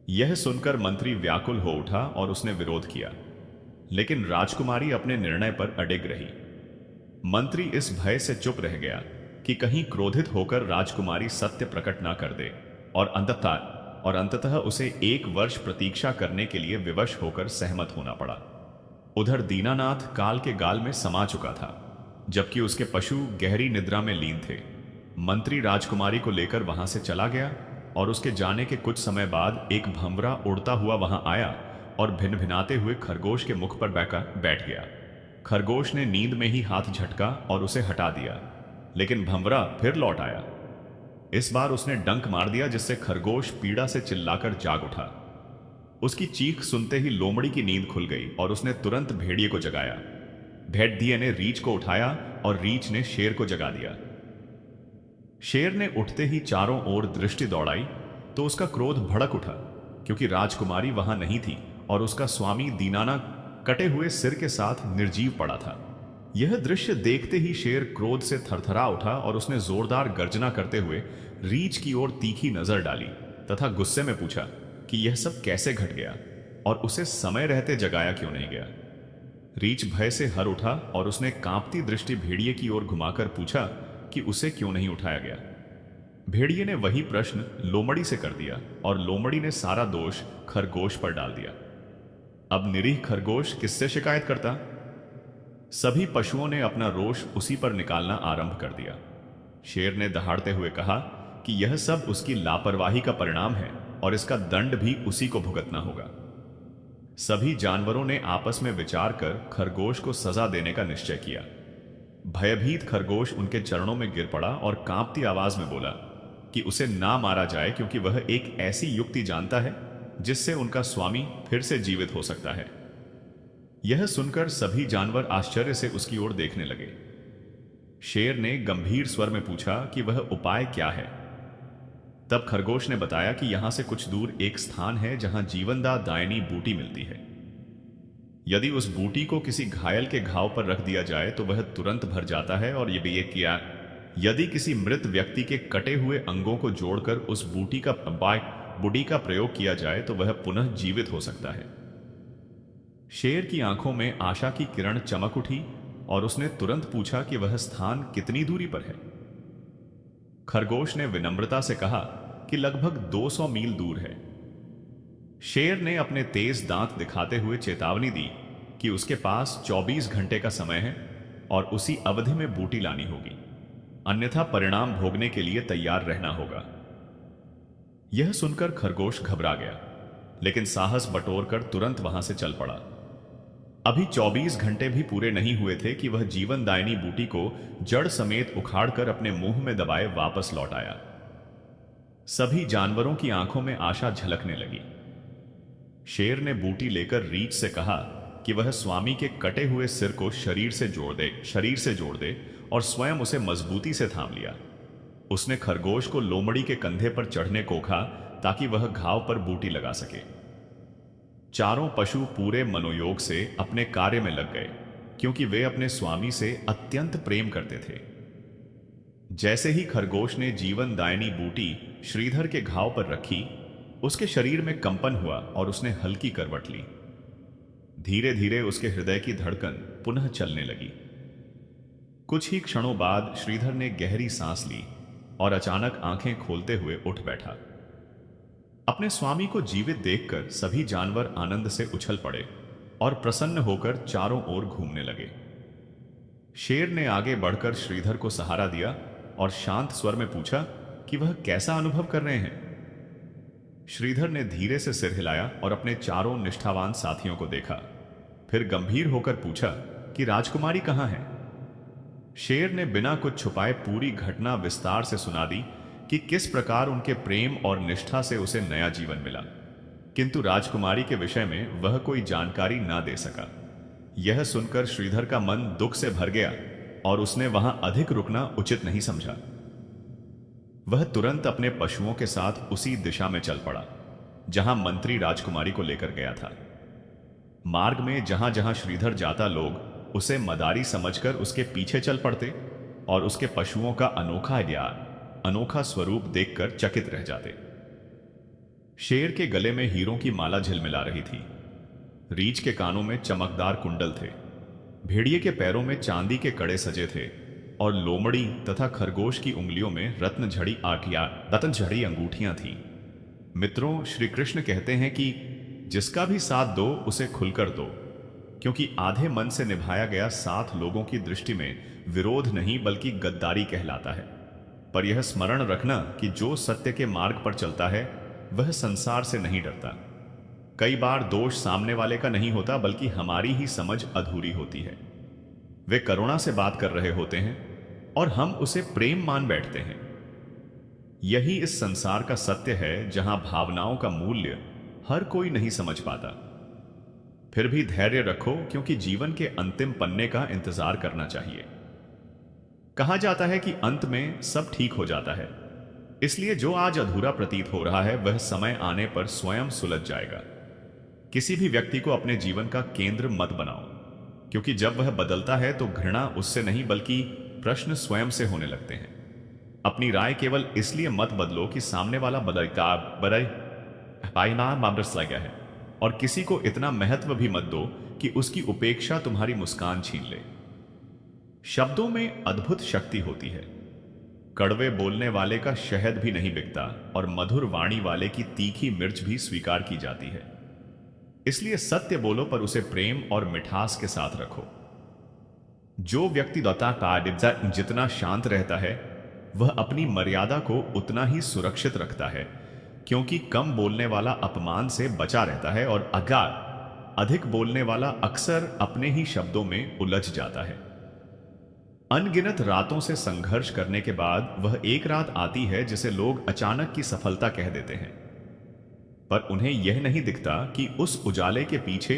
Speaker 1: यह सुनकर मंत्री व्याकुल हो उठा और उसने विरोध किया, लेकिन राजकुमारी अपने निर्णय पर अडिग रही। मंत्री इस भय से चुप रह गया कि कहीं क्रोधित होकर राजकुमारी सत्य प्रकट ना कर दे और अंततः उसे 1 वर्ष प्रतीक्षा करने के लिए विवश होकर सहमत होना पड़ा। उधर दीनानाथ काल के गाल में समा चुका था, जबकि उसके पशु गहरी निद्रा में लीन थे। मंत्री राजकुमारी को लेकर वहां से चला गया और उसके जाने के कुछ समय बाद एक भंवरा उड़ता हुआ वहां आया और भिनभिनाते हुए खरगोश के मुख पर बैठ गया। खरगोश ने नींद में ही हाथ झटका और उसे हटा दिया, लेकिन भंवरा फिर लौट आया। इस बार उसने डंक मार दिया, जिससे खरगोश पीड़ा से चिल्लाकर जाग उठा। उसकी चीख सुनते ही लोमड़ी की नींद खुल गई और उसने तुरंत भेड़िए को जगाया। भेड़िए ने रीछ को उठाया और रीछ ने शेर को जगा दिया। शेर ने उठते ही चारों ओर दृष्टि दौड़ाई तो उसका क्रोध भड़क उठा, क्योंकि राजकुमारी वहां नहीं थी और उसका स्वामी दीनाना कटे हुए सिर के साथ निर्जीव पड़ा था। यह दृश्य देखते ही शेर क्रोध से थरथरा उठा और उसने जोरदार गर्जना करते हुए रीछ की ओर तीखी नजर डाली तथा गुस्से में पूछा कि यह सब कैसे घट गया और उसे समय रहते जगाया क्यों नहीं गया। रीछ भय से हर उठा और उसने कांपती दृष्टि भेड़िए की ओर घुमाकर पूछा कि उसे क्यों नहीं उठाया गया। भेड़िए ने वही प्रश्न लोमड़ी से कर दिया और लोमड़ी ने सारा दोष खरगोश पर डाल दिया। अब निरीह खरगोश किससे शिकायत करता। सभी पशुओं ने अपना रोष उसी पर निकालना आरंभ कर दिया। शेर ने दहाड़ते हुए कहा कि यह सब उसकी लापरवाही का परिणाम है और इसका दंड भी उसी को भुगतना होगा। सभी जानवरों ने आपस में विचार कर खरगोश को सजा देने का निश्चय किया। भयभीत खरगोश उनके चरणों में गिर पड़ा और कांपती आवाज में बोला कि उसे ना मारा जाए, क्योंकि वह एक ऐसी युक्ति जानता है जिससे उनका स्वामी फिर से जीवित हो सकता है। यह सुनकर सभी जानवर आश्चर्य से उसकी ओर देखने लगे। शेर ने गंभीर स्वर में पूछा कि वह उपाय क्या है। तब खरगोश ने बताया कि यहां से कुछ दूर एक स्थान है जहां जीवनदा दायनी बूटी मिलती है। यदि उस बूटी को किसी घायल के घाव पर रख दिया जाए तो वह तुरंत भर जाता है, और यदि किसी मृत व्यक्ति के कटे हुए अंगों को जोड़कर उस बूटी का प्रयोग किया जाए तो वह पुनः जीवित हो सकता है। शेर की आंखों में आशा की किरण चमक उठी और उसने तुरंत पूछा कि वह स्थान कितनी दूरी पर है। खरगोश ने विनम्रता से कहा कि लगभग 200 मील दूर है। शेर ने अपने तेज दांत दिखाते हुए चेतावनी दी कि उसके पास 24 घंटे का समय है और उसी अवधि में बूटी लानी होगी, अन्यथा परिणाम भोगने के लिए तैयार रहना होगा। यह सुनकर खरगोश घबरा गया, लेकिन साहस बटोरकर तुरंत वहां से चल पड़ा। अभी 24 घंटे भी पूरे नहीं हुए थे कि वह जीवनदायिनी बूटी को जड़ समेत उखाड़कर अपने मुंह में दबाए वापस लौट आया। सभी जानवरों की आंखों में आशा झलकने लगी। शेर ने बूटी लेकर रीछ से कहा कि वह स्वामी के कटे हुए सिर को शरीर से जोड़ दे और स्वयं उसे मजबूती से थाम लिया। उसने खरगोश को लोमड़ी के कंधे पर चढ़ने कोखा ताकि वह घाव पर बूटी लगा सके। चारों पशु पूरे मनोयोग से अपने कार्य में लग गए, क्योंकि वे अपने स्वामी से अत्यंत प्रेम करते थे। जैसे ही खरगोश ने जीवनदायिनी बूटी श्रीधर के घाव पर रखी, उसके शरीर में कंपन हुआ और उसने हल्की करवट ली। धीरे धीरे उसके हृदय की धड़कन पुनः चलने लगी। कुछ ही क्षणों बाद श्रीधर ने गहरी सांस ली और अचानक आंखें खोलते हुए उठ बैठा। अपने स्वामी को जीवित देखकर सभी जानवर आनंद से उछल पड़े और प्रसन्न होकर चारों ओर घूमने लगे। शेर ने आगे बढ़कर श्रीधर को सहारा दिया और शांत स्वर में पूछा कि वह कैसा अनुभव कर रहे हैं। श्रीधर ने धीरे से सिर हिलाया और अपने चारों निष्ठावान साथियों को देखा, फिर गंभीर होकर पूछा कि राजकुमारी कहां है। शेर ने बिना कुछ छुपाए पूरी घटना विस्तार से सुना दी कि किस प्रकार उनके प्रेम और निष्ठा से उसे नया जीवन मिला, किंतु राजकुमारी के विषय में वह कोई जानकारी ना दे सका। यह सुनकर श्रीधर का मन दुख से भर गया और उसने वहां अधिक रुकना उचित नहीं समझा। वह तुरंत अपने पशुओं के साथ उसी दिशा में चल पड़ा जहां मंत्री राजकुमारी को लेकर गया था। मार्ग में जहां जहां श्रीधर जाता, लोग उसे मदारी समझकर उसके पीछे चल पड़ते और उसके पशुओं का अनोखा स्वरूप देखकर चकित रह जाते। शेर के गले में हीरों की माला झिलमिला रही थी, रीछ के कानों में चमकदार कुंडल थे, भेड़िए के पैरों में चांदी के कड़े सजे थे और लोमड़ी तथा खरगोश की उंगलियों में रत्न झड़ी अंगूठियां थीं। मित्रों, श्री कृष्ण कहते हैं कि जिसका भी साथ दो उसे खुलकर दो, क्योंकि आधे मन से निभाया गया साथ लोगों की दृष्टि में विरोध नहीं बल्कि गद्दारी कहलाता है। पर यह स्मरण रखना कि जो सत्य के मार्ग पर चलता है वह संसार से नहीं डरता। कई बार दोष सामने वाले का नहीं होता बल्कि हमारी ही समझ अधूरी होती है। वे करुणा से बात कर रहे होते हैं और हम उसे प्रेम मान बैठते हैं। यही इस संसार का सत्य है, जहां भावनाओं का मूल्य हर कोई नहीं समझ पाता। फिर भी धैर्य रखो, क्योंकि जीवन के अंतिम पन्ने का इंतजार करना चाहिए। कहा जाता है कि अंत में सब ठीक हो जाता है, इसलिए जो आज अधूरा प्रतीत हो रहा है वह समय आने पर स्वयं सुलझ जाएगा। किसी भी व्यक्ति को अपने जीवन का केंद्र मत बनाओ, क्योंकि जब वह बदलता है तो घृणा उससे नहीं बल्कि प्रश्न स्वयं से होने लगते हैं। अपनी राय केवल इसलिए मत बदलो कि सामने वाला गया है, और किसी को इतना महत्व भी मत दो कि उसकी उपेक्षा तुम्हारी मुस्कान छीन ले। शब्दों में अद्भुत शक्ति होती है। कड़वे बोलने वाले का शहद भी नहीं बिकता और मधुर वाणी वाले की तीखी मिर्च भी स्वीकार की जाती है। इसलिए सत्य बोलो, पर उसे प्रेम और मिठास के साथ रखो। जो व्यक्ति जितना शांत रहता है वह अपनी मर्यादा को उतना ही सुरक्षित रखता है, क्योंकि कम बोलने वाला अपमान से बचा रहता है और अधिक बोलने वाला अक्सर अपने ही शब्दों में उलझ जाता है। अनगिनत रातों से संघर्ष करने के बाद वह एक रात आती है जिसे लोग अचानक की सफलता कह देते हैं, पर उन्हें यह नहीं दिखता कि उस उजाले के पीछे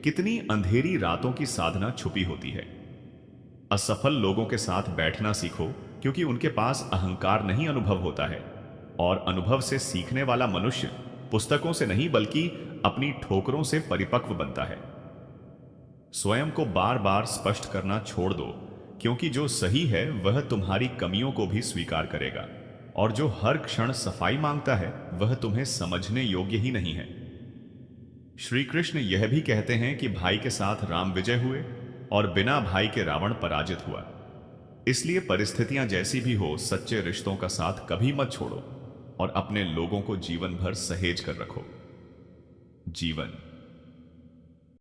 Speaker 1: कितनी अंधेरी रातों की साधना छुपी होती है। असफल लोगों के साथ बैठना सीखो, क्योंकि उनके पास अहंकार नहीं अनुभव होता है, और अनुभव से सीखने वाला मनुष्य पुस्तकों से नहीं बल्कि अपनी ठोकरों से परिपक्व बनता है। स्वयं को बार बार स्पष्ट करना छोड़ दो, क्योंकि जो सही है वह तुम्हारी कमियों को भी स्वीकार करेगा, और जो हर क्षण सफाई मांगता है वह तुम्हें समझने योग्य ही नहीं है। श्री कृष्ण यह भी कहते हैं कि भाई के साथ राम विजय हुए और बिना भाई के रावण पराजित हुआ। इसलिए परिस्थितियां जैसी भी हो, सच्चे रिश्तों का साथ कभी मत छोड़ो और अपने लोगों को जीवन भर सहेज कर रखो। जीवन